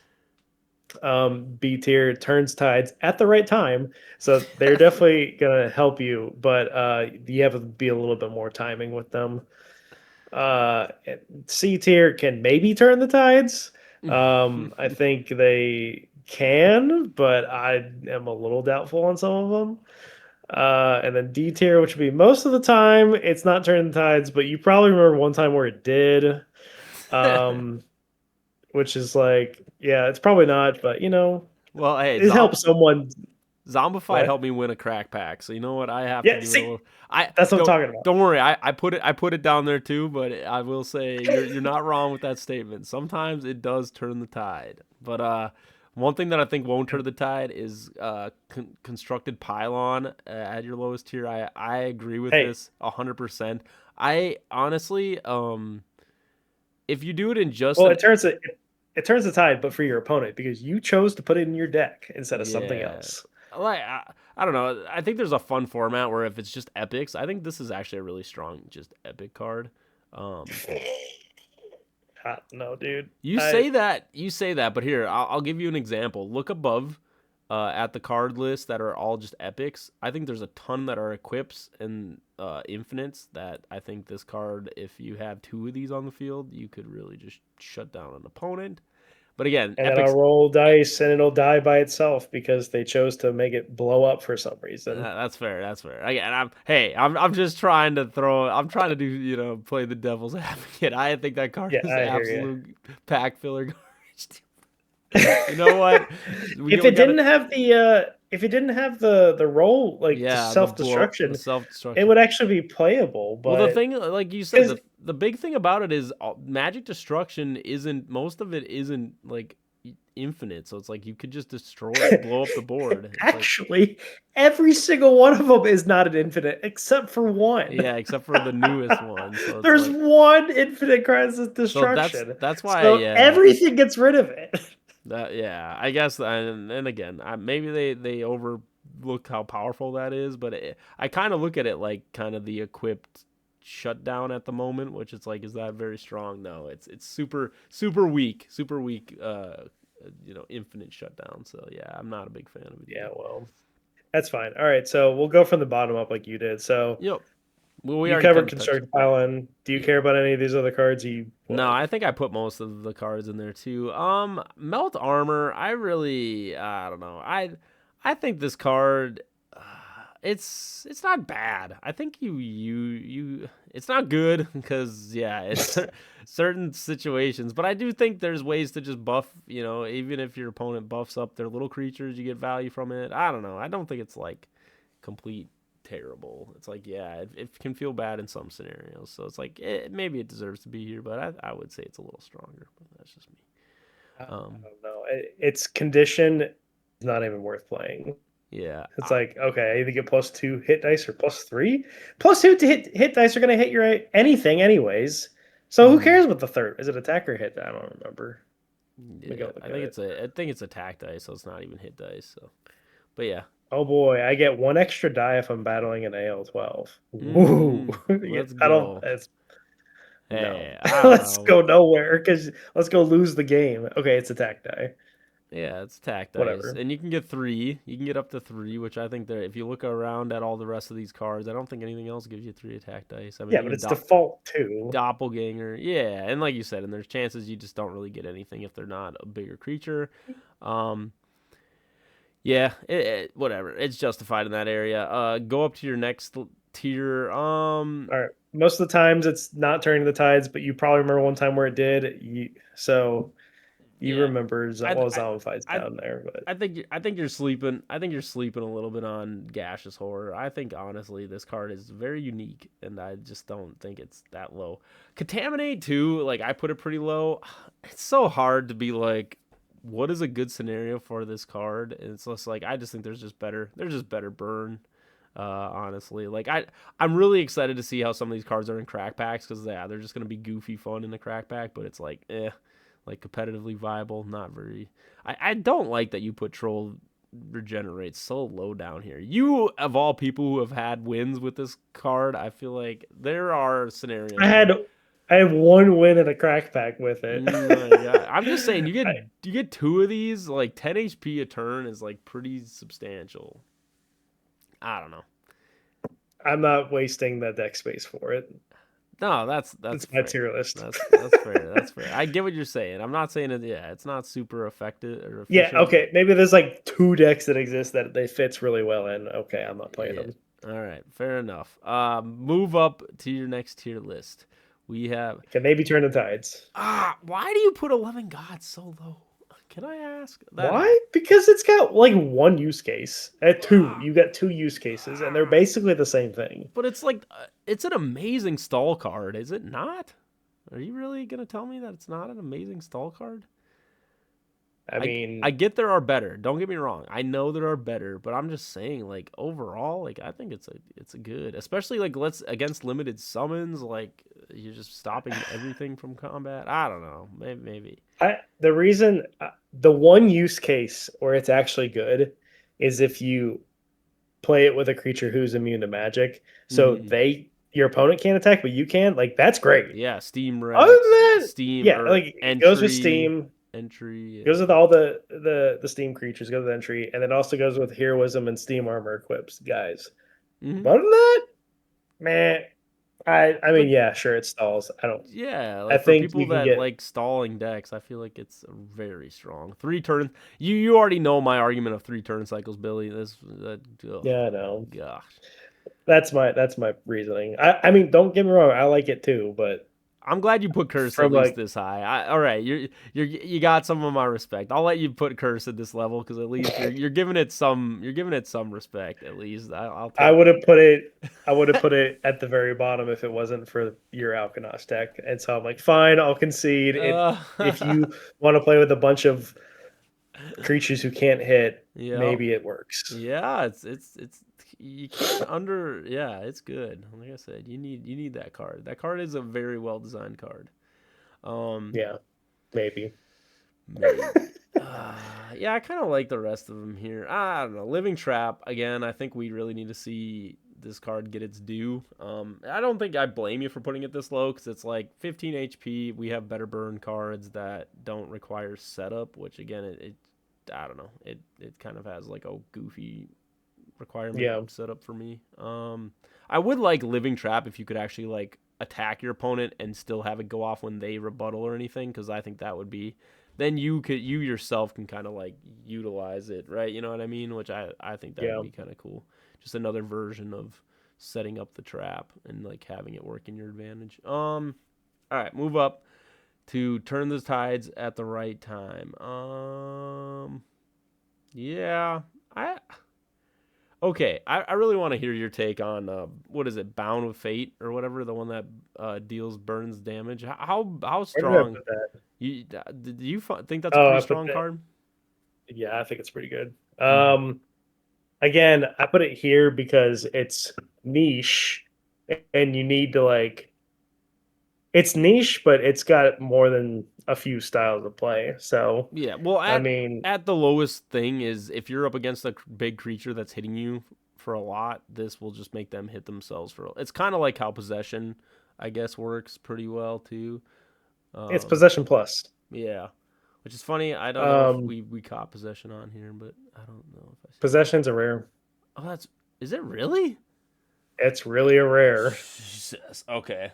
B tier turns tides at the right time, so they're definitely gonna help you, but you have to be a little bit more timing with them. Uh, C tier can maybe turn the tides. I think they can, but I am a little doubtful on some of them. And then D tier, which would be most of the time, it's not turning the tides, but you probably remember one time where it did. Which is like, yeah, it's probably not, but well, hey, it helps someone. Zombified helped me win a crack pack, so you know what I have Yeah, to do. see, that's what I'm talking about. Don't worry, I put it down there too, but I will say you're not wrong with that statement. Sometimes it does turn the tide, but one thing that I think won't turn the tide is constructed pylon at your lowest tier. I agree with this 100%. I honestly, if you do it in just it turns the tide, but for your opponent because you chose to put it in your deck instead of something else. Like I don't know. I think there's a fun format where if it's just epics, I think this is actually a really strong just epic card. No, dude. You say that, but here I'll give you an example. Look above at the card list that are all just epics. I think there's a ton that are equips and infinites that I think this card, if you have 2 of these on the field, you could really just shut down an opponent. But again, and then I'll roll dice and it'll die by itself because they chose to make it blow up for some reason. That's fair. Again, I'm just trying to do play the devil's advocate. I think that card is absolute pack filler garbage. You know what? If it didn't have the roll self-destruction, it would actually be playable. But well, the thing, like you said, the big thing about it is magic destruction isn't, most of it isn't like infinite, so it's like you could just destroy it, blow up the board. Actually, every single one of them is not an infinite except for one. Yeah, except for the newest one. So there's one infinite crisis destruction. So that's why everything gets rid of it. I guess, and again, maybe they overlook how powerful that is, but I kind of look at it like kind of the equipped shutdown at the moment, which is like, is that very strong? No, it's super weak, infinite shutdown. So yeah, I'm not a big fan of it. Yeah, well, that's fine. All right, so we'll go from the bottom up like you did. So yep. Well, we you covered constructed pylon. Do you care about any of these other cards? No, I think I put most of the cards in there too. Melt armor. I don't know. I think this card, it's not bad. I think it's not good because it's certain situations, but I do think there's ways to just buff. Even if your opponent buffs up their little creatures, you get value from it. I don't know. I don't think it's like complete terrible. It's like, it can feel bad in some scenarios, so it's like maybe it deserves to be here, but I would say it's a little stronger, but that's just me. I don't know. Its condition is not even worth playing. Yeah. It's like, okay, I either get +2 hit dice or +3. +2 to hit dice are gonna hit your anything anyways. So who Mhm. cares what the third? Is it attack or hit? I don't remember. Let me Yeah, go look at it. I think it's attack dice, so it's not even hit dice. So, but yeah. Oh boy, I get 1 extra die if I'm battling an AL12. Woo! You Let's get battle. go. It's no. Hey, I don't Let's know. go nowhere because let's go lose the game. Okay, it's attack die. Yeah, it's attack dice, Whatever. and you can get 3. You can get up to 3, which I think there. If you look around at all the rest of these cards, I don't think anything else gives you 3 attack dice. I mean, Yeah, but even it's default too. doppelganger, yeah, and like you said, and there's chances you just don't really get anything if they're not a bigger creature. Um, yeah, whatever. It's justified in that area. Go up to your next tier. All right. Most of the times it's not turning the tides, but you probably remember one time where it did. So you Yeah, remember I, Zombified's I, down there, but I think you're sleeping. I think you're sleeping a little bit on Gaseous Horror. I think honestly this card is very unique, and I just don't think it's that low. Contaminate too. Like I put it pretty low. It's so hard to be like, what is a good scenario for this card? And it's just like I just think there's just better. There's just better burn. Honestly, like I'm really excited to see how some of these cards are in crack packs because yeah, they're just gonna be goofy fun in the crack pack. But it's like competitively viable, not very. I don't like that you put Troll Regenerate so low down here. You of all people who have had wins with this card, I feel like there are I scenarios where had I have 1 win in a crack pack with it. yeah, I'm just saying I, you get 2 of these, like 10 HP a turn is like pretty substantial. I don't know. I'm not wasting the deck space for it. No, that's It's my fair. tier list. That's fair. That's fair. I get what you're saying. I'm not saying it. Yeah, it's not super effective or Yeah, efficient, but okay. Maybe there's like 2 decks that exist that they fits really well in. Okay, I'm not playing yeah. them. All right, fair enough. Move up to your next tier list. We have Can maybe turn the tides. Why do you put 11 gods so low? Can I ask that? Why? Because it's got like 1 use case. At 2, you got 2 use cases, and they're basically the same thing. But it's like it's an amazing stall card, is it not? Are you really gonna tell me that it's not an amazing stall card? I I mean, get there are better. Don't get me wrong. I know there are better, but I'm just saying, like overall, like I think it's a good, especially like let's against limited summons. Like you're just stopping everything from combat. I don't know. Maybe. the reason the 1 use case where it's actually good is if you play it with a creature who's immune to magic, so Mm-hmm. your opponent can't attack, but you can. Like that's great. Yeah, Steam Other than Rex, that, Steam yeah, or like it goes with entry, Steam, entry. goes with all the Steam creatures, goes with entry, and then also goes with heroism and Steam armor equips, guys. Hmm. But other than that, man, I mean, But yeah, sure, it stalls. yeah, I like for think people you can that get like stalling decks, I feel like it's very strong. 3 turns. You already know my argument of 3 turn cycles, Billy. Oh, yeah, I know. gosh. That's my reasoning. I mean, don't get me wrong, I like it too, but I'm glad you put Curse at from least like this high. All right, you got some of my respect. I'll let you put Curse at this level because at least you're giving it some respect. At least I'll I take would that. have put it I would have put it at the very bottom if it wasn't for your Alkanosh deck. And so I'm like, fine, I'll concede it. uh, If you want to play with a bunch of creatures who can't hit, yep. maybe it works. Yeah, it's you can't under yeah, it's good. Like I said, you need that card. That card is a very well designed card. Um, Yeah, maybe. maybe. Yeah, I kind of like the rest of them here. I don't know. Living Trap again. I think we really need to see this card get its due. I don't think I blame you for putting it this low because it's like 15 HP. We have better burn cards that don't require setup, which again, it I don't know. It kind of has like a goofy requirement Yeah. setup for me. I would like Living Trap if you could actually like attack your opponent and still have it go off when they rebuttal or anything, because I think that would be then you yourself can kind of like utilize it, right? You know what I mean? Which I think that would Yeah. be kind of cool. Just another version of setting up the trap and like having it work in your advantage. All right, move up to turn the tides at the right time. Yeah, I okay. I really want to hear your take on what is it, Bound with Fate or whatever, the one that deals burns damage. How Where did I strong? put that? Did you think that's a Oh, pretty I put strong that. card? Yeah, I think it's pretty good. Mm-hmm. again, I put it here because it's niche, and you need to like. It's niche, but it's got more than a few styles of play. So, Yeah, well, I at mean, at the lowest thing is if you're up against a big creature that's hitting you for a lot, this will just make them hit themselves for. It's kind of like how possession, I guess, works pretty well too. it's Um, possession plus. yeah, which is funny. I don't know if Um, we caught possession on here, but I don't know if I see. Possessions are rare. Oh, that's is it really? It's really a rare. Jesus. Okay.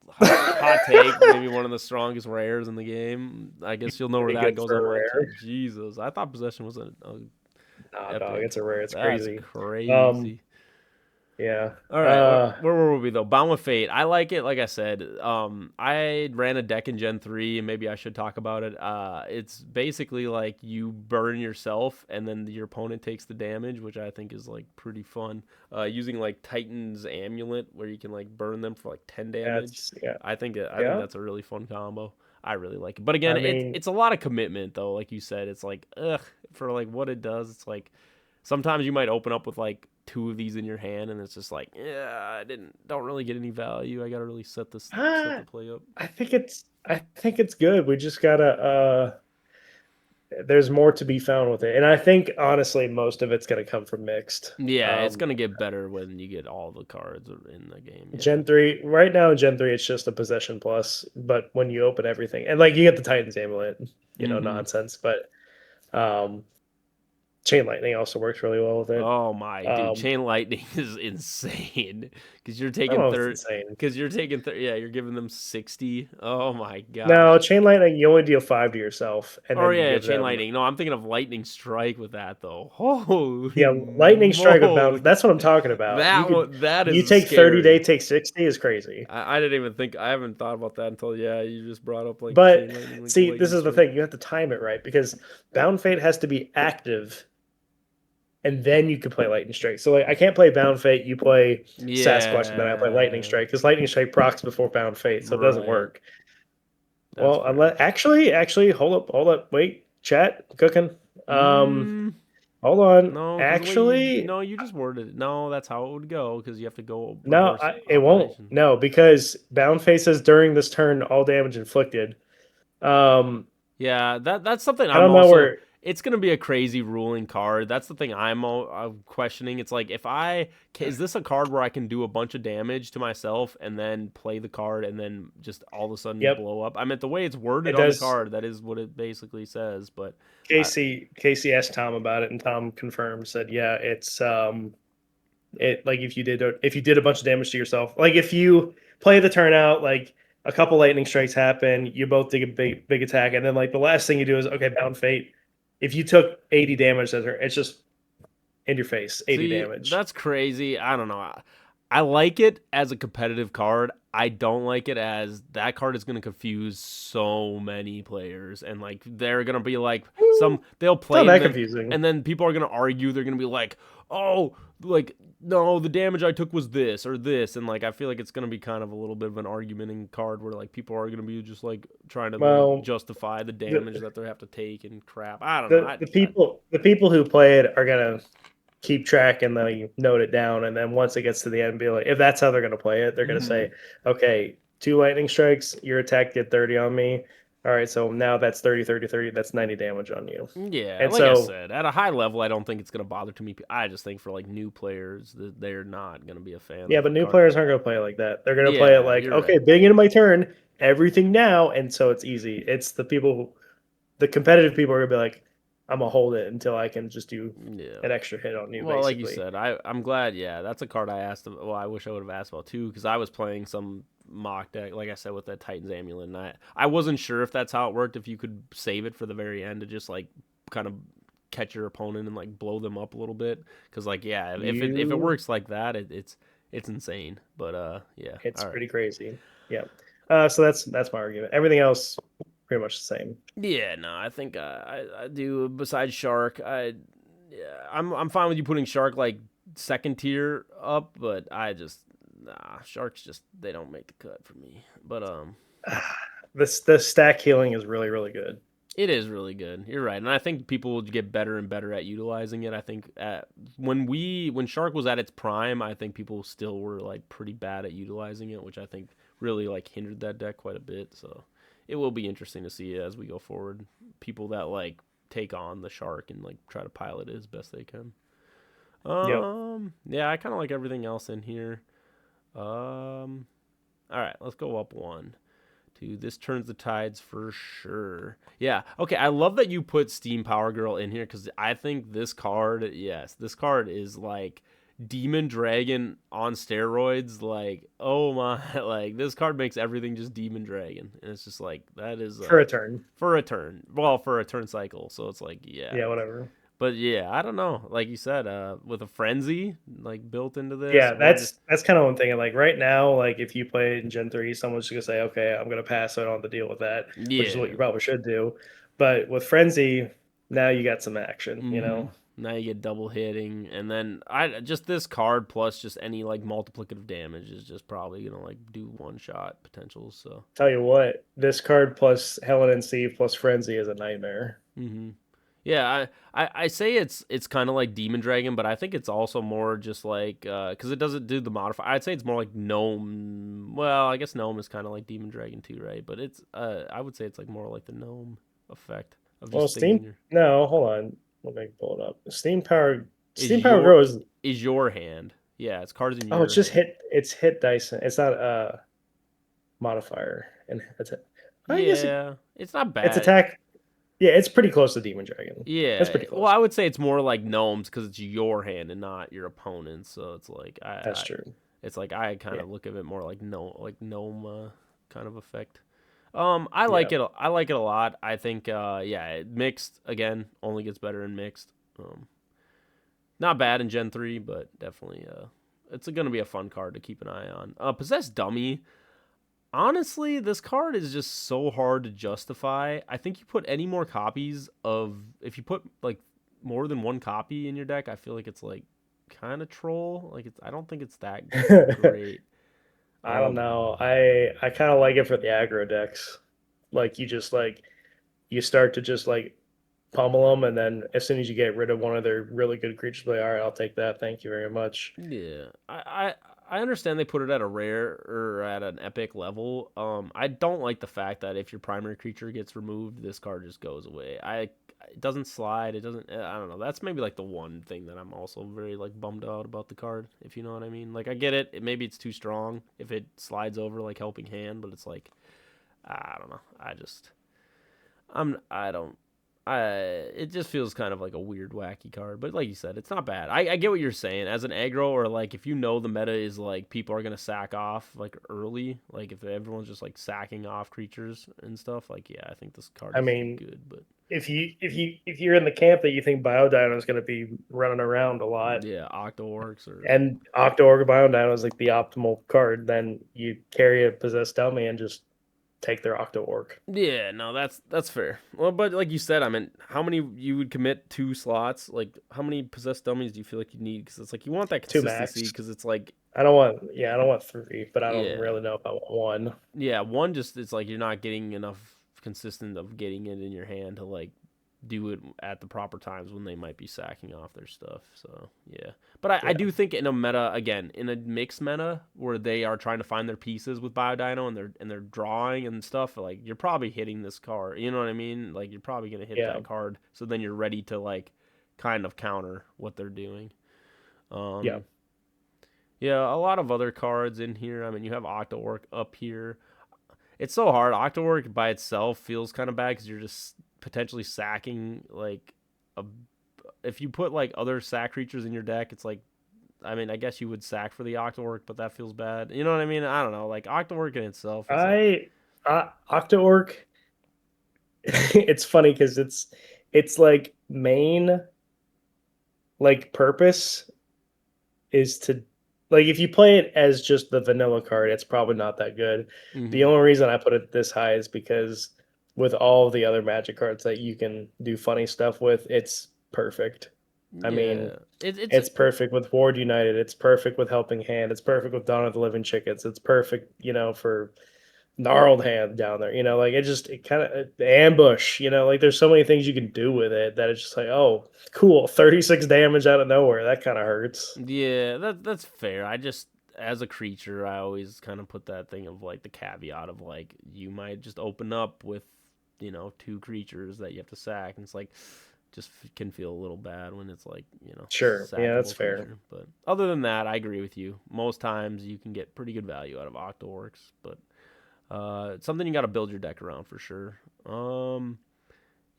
Hot take. Maybe one of the strongest rares in the game. I guess you'll know where Pretty that good goes for on a my rare. Jesus. I thought possession was a Nah, dog, epic. it's a rare. It's That's crazy. Um, crazy. yeah. All right, where were we though? Bound with Fate. I like it. Like I said, I ran a deck in Gen 3, and maybe I should talk about it. It's basically like you burn yourself, and then your opponent takes the damage, which I think is like pretty fun. Using like Titan's Amulet, where you can like burn them for like 10 damage. That's yeah. I think Yeah. that's a really fun combo. I really like it. But again, I it's mean, it's a lot of commitment though. Like you said, it's like for like what it does. It's like sometimes you might open up with like two of these in your hand, and it's just like, yeah, don't really get any value. I gotta really set the play up. I think it's good. We just gotta there's more to be found with it. And I think honestly most of it's gonna come from mixed. Yeah, it's Um gonna get better when you get all the cards in the game. Yeah. Gen 3 right now in Gen 3 it's just a possession plus, but when you open everything and like you get the Titan's amulet, Mm-hmm. nonsense. But um Chain Lightning also works really well with it. Oh my dude, Um chain lightning is insane because I don't know if it's insane. yeah, you're giving them 60. Oh my No, gosh. Chain Lightning, you only deal 5 to yourself, and Oh then you yeah, give chain them. lightning. No, I'm thinking of lightning strike with that though. Holy Yeah, Lightning Strike with moly. Bound. That's what I'm talking about. You That could one, that you is take 30 day, scary. take 60 is crazy. I didn't even think I haven't thought about that until yeah, you just brought up like But chain lightning, like see, this lightning is the strike. thing. You have to time it right because Bound Fate has to be active, and then you can play Lightning Strike. So like, I can't play Bound Fate. You play Sasquatch, and then I play Lightning Yeah, Strike because Lightning Strike procs before Bound Fate, so it doesn't right. work. That's Well, fair. unless actually, hold up, wait, chat, cooking. Um, Mm, Hold on. no, because the way Actually, no, you just worded it. No, that's how it would go because you have to go no, reverse it won't. operation. No, because Bound Face says during this turn, all damage inflicted. Um, Yeah, that's something I I'm don't know also. where. It's gonna be a crazy ruling card. That's the thing I'm questioning. It's like if is this a card where I can do a bunch of damage to myself and then play the card and then just all of a sudden Yep, blow up? I mean, the way it's worded it on the does. card, that is what it basically says. But I, Casey asked Tom about it, and Tom confirmed. Said, yeah, it's it like if you did a bunch of damage to yourself, like if you play the turn out, like a couple lightning strikes happen, you both take a big attack, and then like the last thing you do is okay, Bound Fate. If you took 80 damage as her, it's just in your face, 80 See, damage. that's crazy. I don't know. I like it as a competitive card. I don't like it as that card is going to confuse so many players and like they're going to be like they'll It's not play that confusing. and then people are going to argue they're going to be like, "Oh, like no, the damage I took was this or this." And like I feel like it's going to be kind of a little bit of an argumenting card where like people are going to be just like trying to like Well, justify the damage the, that they have to take and crap. I don't know. the people who play it are gonna keep track and they note it down, and then once it gets to the end, be like, if that's how they're gonna play it, they're gonna Mhm. say, okay, 2 lightning strikes, your attack did 30 on me. All right, so now that's 30, 30, 30. That's 90 damage on you. Yeah, And like I so, said, at a high level, I don't think it's gonna bother too many. I just think for like new players, that they're not gonna be a fan yeah, of but new card. players aren't gonna play it like that. They're gonna play it Yeah, like, you're okay, right. big into my turn, everything now, and so it's easy. It's the competitive people are gonna be like, I'm gonna hold it until I can just do Yeah. an extra hit on you, Well, like you basically. said, I'm glad. Yeah, that's a card I asked. Well, I wish I would have asked about too because I was playing some mock deck, like I said, with that Titans Amulet, and I wasn't sure if that's how it worked. If you could save it for the very end to just like kind of catch your opponent and like blow them up a little bit. Because like yeah, if it You works like that, it's insane. But yeah. It's All right. pretty crazy. Yeah. So that's my argument. Everything else pretty much the same. Yeah, no, I think I do. Besides Shark, yeah, I'm fine with you putting Shark like second tier up, but I just Sharks just they don't make the cut for me. But The stack healing is really really good. It is really good. You're right, and I think people will get better and better at utilizing it. I think when Shark was at its prime, I think people still were like pretty bad at utilizing it, which I think really like hindered that deck quite a bit. So it will be interesting to see as we go forward. People that like take on the Shark and like try to pilot it as best they can. Yep. Yeah, I kind of like everything else in here. Um, all right, let's go up one. Dude, this turns the tides for sure. Yeah. Okay. I love that you put Steam Power Girl in here because I think this card, yes, this card is like Demon Dragon on steroids. Like, oh my, like this card makes everything just Demon Dragon, and it's just like that is For a turn. for a turn. Well, for a turn cycle. So it's like, yeah. Yeah, whatever. But yeah, I don't know. Like you said, with a frenzy like built into this, Yeah, or just that's kind of one thing. Like right now, like if you play it in Gen 3, someone's just gonna say, okay, I'm gonna pass it on to deal with that, which is what yeah. you probably should do. But with Frenzy, now you got some action, you Mm-hmm. know? Now you get double hitting, and then I just this card plus just any like multiplicative damage is just probably gonna like do one shot potentials. So, Tell you what, this card plus Helen and Steve plus Frenzy is a nightmare. hmm yeah, I say it's kind of like Demon Dragon, but I think it's also more just like because it doesn't do the modifier. I'd say it's more like Gnome. Well, I guess Gnome is kind of like Demon Dragon too, right? But it's I would say it's like more like the Gnome effect of Well, just things in Steam, your no, hold on. Let me pull it up. is Steam Power your Girl is, is your hand. Yeah, it's cards in oh, your hand. it's hit dice. It's not a modifier. And it's, I guess Yeah, it's not it's bad. attack. Yeah, it's pretty close to Demon Dragon. That's Yeah, pretty well, close. I would say it's more like gnomes because it's your hand and not your opponent's. So it's like That's true. it's like I kind Yeah, of look at it more like no, like gnome kind of effect. I yeah. like it. I like it a lot. I think, yeah, mixed again only gets better in mixed. Not bad in Gen 3, but definitely, it's gonna be a fun card to keep an eye on. Possessed Dummy. Honestly, this card is just so hard to justify. I think you put any more copies of if you put like more than one copy in your deck, I feel like it's like kind of troll. Like it's I don't think it's that great. I don't Um know. I kind of like it for the aggro decks. Like you just like you start to just like pummel them, and then as soon as you get rid of one of their really good creatures, like all right, I'll take that. Thank you very much. yeah. I understand they put it at a rare or at an epic level. I don't like the fact that if your primary creature gets removed, this card just goes away. It doesn't slide. It doesn't. I don't know. That's maybe like the one thing that I'm also very like bummed out about the card. If you know what I mean. Like I get it. Maybe it's too strong if it slides over like helping hand, but it's like I don't know. I don't. It just feels kind of like a weird, wacky card. But like you said, it's not bad. I get what you're saying. As an aggro, or like if you know the meta is like people are gonna sack off like early, like if everyone's just like sacking off creatures and stuff, like yeah, I think this card I is mean, good. But if you're in the camp that you think Biodino is going to be running around a lot, yeah, Octo Orcs or and Octo Orc Biodino is like the optimal card, then you carry a possessed dummy and just take their Octo Orc. yeah, no, that's fair. Well, but like you said, I mean, how many you would commit 2 slots? Like, how many possessed dummies do you feel like you need? Because it's like you want that Two consistency. max. Because it's like, I don't want three, but I don't yeah, really know if I want one. yeah, one just it's like you're not getting enough consistent of getting it in your hand to like do it at the proper times when they might be sacking off their stuff. So yeah, but I Yeah. do think in a meta again in a mixed meta where they are trying to find their pieces with Biodino and they're drawing and stuff, like you're probably hitting this card. You know what I mean? Like you're probably gonna hit Yeah. that card, so then you're ready to like kind of counter what they're doing. Yeah. Um, yeah, a lot of other cards in here. I mean, you have Octo Orc up here. It's so hard. Octowork by itself feels kind of bad because you're just potentially sacking like a. If you put like other sack creatures in your deck, it's like, I mean, I guess you would sack for the Octowork, but that feels bad. You know what I mean? I don't know. Like Octowork in itself is like, I Octo Orc. It's funny because it's like main like purpose is to like if you play it as just the vanilla card, it's probably not that good. The mm-hmm. only reason I put it this high is because with all the other magic cards that you can do funny stuff with, it's perfect. I mean, Yeah, it's it's perfect with Ward United. It's perfect with Helping Hand. It's perfect with Dawn of the Living Chickens. It's perfect, for gnarled hand down there. Like it kind of the ambush. Like there's so many things you can do with it that it's just like, oh, cool, 36 damage out of nowhere. That kind of hurts. Yeah, that's fair. I just as a creature, I always kind of put that thing of like the caveat of like you might just open up with two creatures that you have to sack, and it's like just can feel a little bad when it's like Sure, yeah, that's sackable fair. creature. But other than that, I agree with you. Most times you can get pretty good value out of Octoworks, but it's something you got to build your deck around for sure.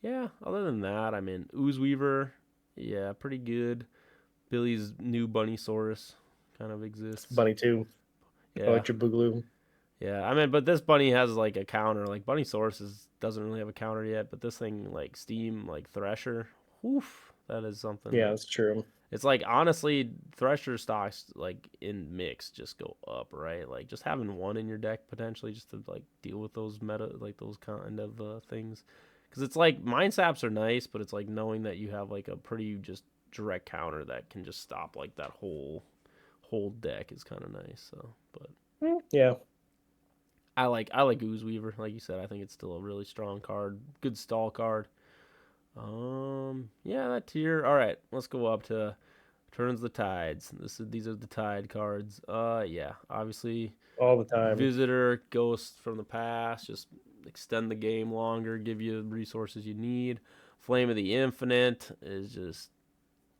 Yeah. Other than that, I mean, Ooze Weaver, yeah, pretty good. Billy's new Bunny Saurus kind of exists. Bunny too, Yeah, Electric Boogaloo. yeah. I mean, but this bunny has like a counter. Like Bunny Saurus doesn't really have a counter yet, but this thing like Steam like Thresher, woof, that is something Yeah, that that's true. it's like honestly Thresher stocks like in mix just go up, right? Like just having one in your deck potentially just to like deal with those meta like those kind of things. Because it's like mind saps are nice, but it's like knowing that you have like a pretty just direct counter that can just stop like that whole deck is kind of nice. So, but Yeah. I like Ooze Weaver, like you said. I think it's still a really strong card, good stall card. Yeah, that tier. All right, let's go up to Turns the Tides. These are the Tide cards. Yeah, obviously All the time. Visitor, Ghost from the Past, just extend the game longer, give you the resources you need. Flame of the Infinite is just,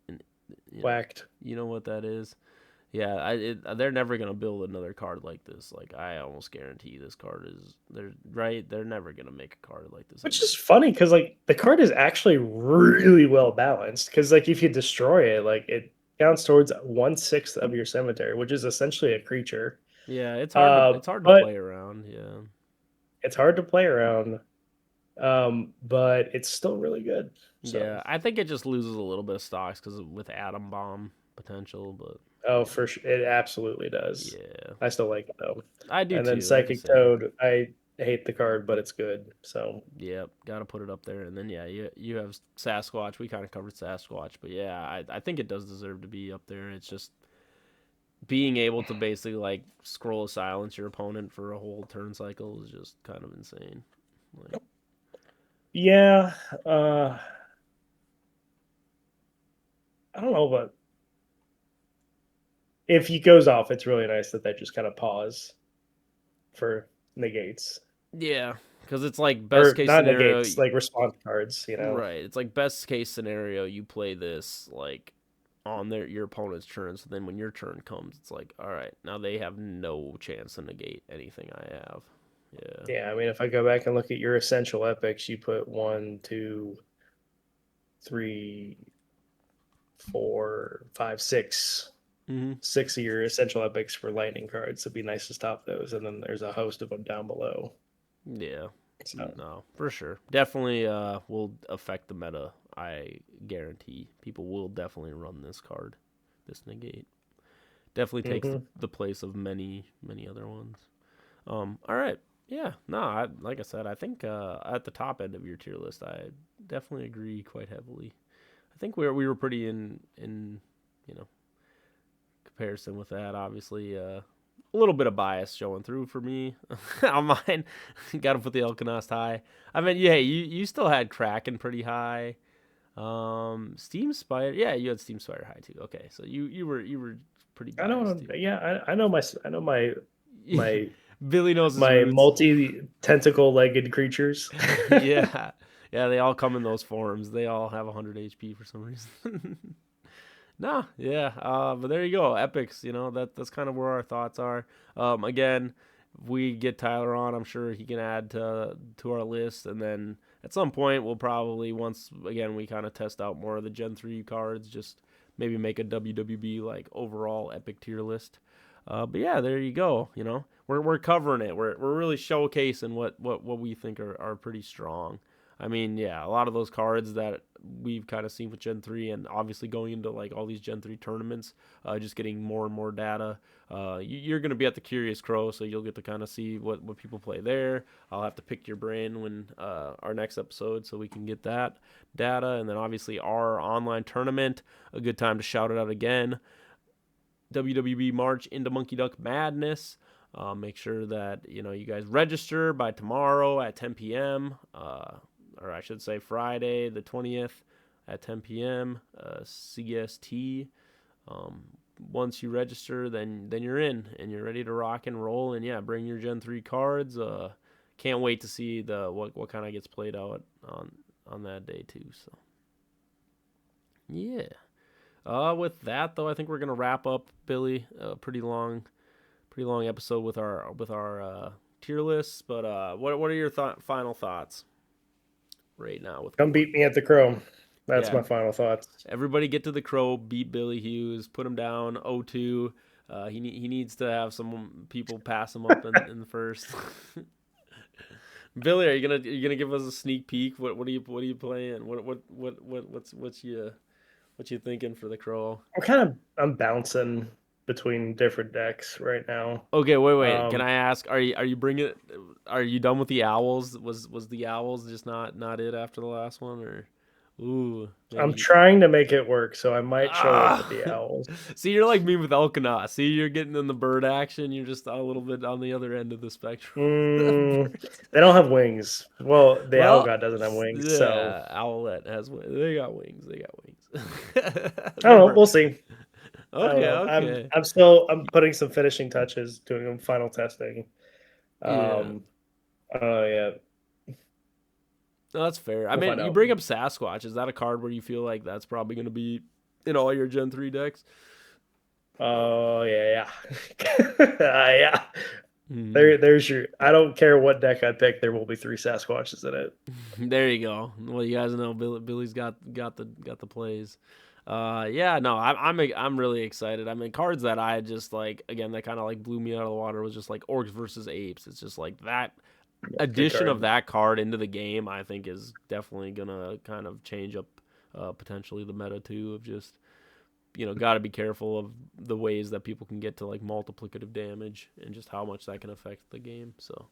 you know, Whacked. you know what that is. Yeah, they're never gonna build another card like this. Like I almost guarantee this card is they're right. They're never gonna make a card like this Which again. is funny because like the card is actually really well balanced. Because like if you destroy it, like it counts towards 1/6 of your cemetery, which is essentially a creature. Yeah, Uh, it's hard to but play around. Yeah, it's hard to play around. But it's still really good. So, yeah. I think it just loses a little bit of stocks because with Atom Bomb potential, but oh, yeah, for sure, it absolutely does. yeah. I still like it though. I do And then too. I'm just Psychic saying. Toad, I hate the card, but it's good. So, Yep, got to put it up there. And then yeah, you have Sasquatch. We kind of covered Sasquatch, but yeah, I think it does deserve to be up there. It's just being able to basically like scroll silence your opponent for a whole turn cycle is just kind of insane. Like, yeah, uh, I don't know, but if he goes off, it's really nice that they just kind of pause for negates. yeah, because it's like best Or case not scenario, negates, like response cards. right? It's like best case scenario, you play this like on your opponent's turn. So then when your turn comes, it's like, all right, now they have no chance to negate anything I have. Yeah. Yeah, I mean, if I go back and look at your essential epics, you put 1, 2, 3, 4, 5, 6, Hmm. 6 of your essential epics for lightning cards. It'd be nice to stop those, and then there's a host of them down below. Yeah. So, No, for sure. Definitely will affect the meta. I guarantee people will definitely run this card, this negate. Definitely takes mhm. the place of many other ones. All right. Yeah. No, like I said, I think at the top end of your tier list, I definitely agree quite heavily. I think we were pretty in you know comparison with that. Obviously, a little bit of bias showing through for me on mine. Got to put the Elkanost high. I mean, yeah, you still had Kraken pretty high. Steam Spider, yeah, you had Steam Spider high too. Okay, so you were pretty I biased don't. too. Yeah, I know my Billy knows his my roots. multi tentacle legged creatures. Yeah, yeah, they all come in those forms. They all have 100 HP for some reason. Nah, yeah, but there you go, epics. That's kind of where our thoughts are. Again, if we get Tyler on, I'm sure he can add to our list, and then at some point we'll probably once again we kind of test out more of the Gen 3 cards, just maybe make a WWB like overall epic tier list. But yeah, there you go. We're covering it. We're really showcasing what we think are pretty strong. I mean, yeah, a lot of those cards that we've kind of seen with Gen 3 and obviously going into like all these Gen 3 tournaments, just getting more and more data. You're going to be at the Curious Crow, so you'll get to kind of see what people play there. I'll have to pick your brain when our next episode so we can get that data. And then obviously our online tournament, a good time to shout it out again. WWB March into Monkey Duck Madness. Make sure that you guys register by tomorrow at 10 p.m. Or I should say Friday the 20th at 10 p.m. CST. Once you register, then you're in and you're ready to rock and roll. And yeah, bring your Gen 3 cards. Can't wait to see what kind of gets played out on that day too. So yeah. With that though, I think we're gonna wrap up, Billy. Pretty long episode with our tier lists. But what are your final thoughts right now? Come beat me at the Chrome. That's Yeah. my final thoughts. Everybody get to the Crow, beat Billy Hughes, put him down 0-2. He needs to have some people pass him up in the first. Billy, are you gonna give us a sneak peek? What are you playing? What's you thinking for the Crow? I'm bouncing between different decks right now. Okay, wait. Can I ask? Are you bringing? Are you done with the Owls? Was the Owls just not it after the last one, or? Ooh, I'm trying to make it work, so I might show up with the Owls. See, you're like me with Elkanah. See, you're getting in the bird action. You're just a little bit on the other end of the spectrum. They don't have wings. Well, the Owl God doesn't have wings, yeah, so Owlette has wings. They got wings. I don't know. We'll see. Okay. I'm putting some finishing touches, doing some final testing. Yeah. Yeah. No, that's fair. I We'll mean, find you out. bring up Sasquatch. Is that a card where you feel like that's probably going to be in all your Gen 3 decks? Oh yeah. Yeah. Mhm. There's your. I don't care what deck I pick. There will be 3 Sasquatches in it. There you go. Well, you guys know Billy's got the plays. Yeah, no, I'm really excited. I mean, cards that I just like, again, that kind of like blew me out of the water was just like Orcs versus Apes. It's just like that addition of that card into the game, I think, is definitely gonna kind of change up potentially the meta too, of just got to be careful of the ways that people can get to like multiplicative damage and just how much that can affect the game. So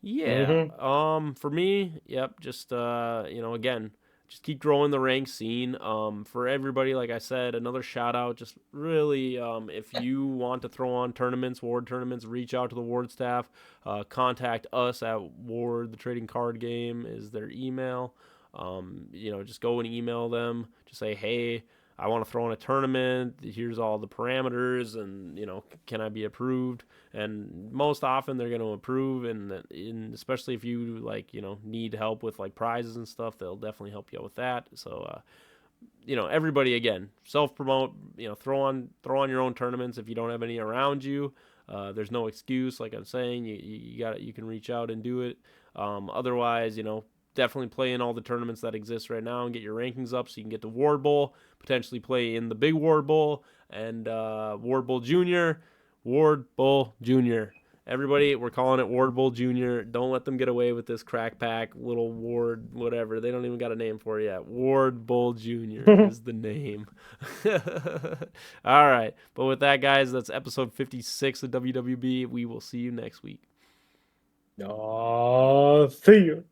yeah, for me, yep, just again, just keep growing the rank scene. For everybody, like I said, another shout out. Just really, if you want to throw on tournaments, Ward tournaments, reach out to the Ward staff. Contact us at Ward. The Trading Card Game is their email. Just go and email them. Just say, hey, I want to throw in a tournament. Here's all the parameters, and can I be approved? And most often they're going to approve, and especially if you need help with like prizes and stuff, they'll definitely help you out with that. So everybody, again, self promote. Throw on your own tournaments if you don't have any around you. There's no excuse, like I'm saying. You can reach out and do it. Otherwise, definitely play in all the tournaments that exist right now and get your rankings up so you can get to Ward Bowl, potentially play in the big Ward Bowl and Ward Bowl Junior. Everybody, we're calling it Ward Bowl Junior. Don't let them get away with this crack pack, little Ward, whatever. They don't even got a name for it yet. Ward Bowl Junior is the name. All right. But with that, guys, that's episode 56 of WWB. We will see you next week. See you.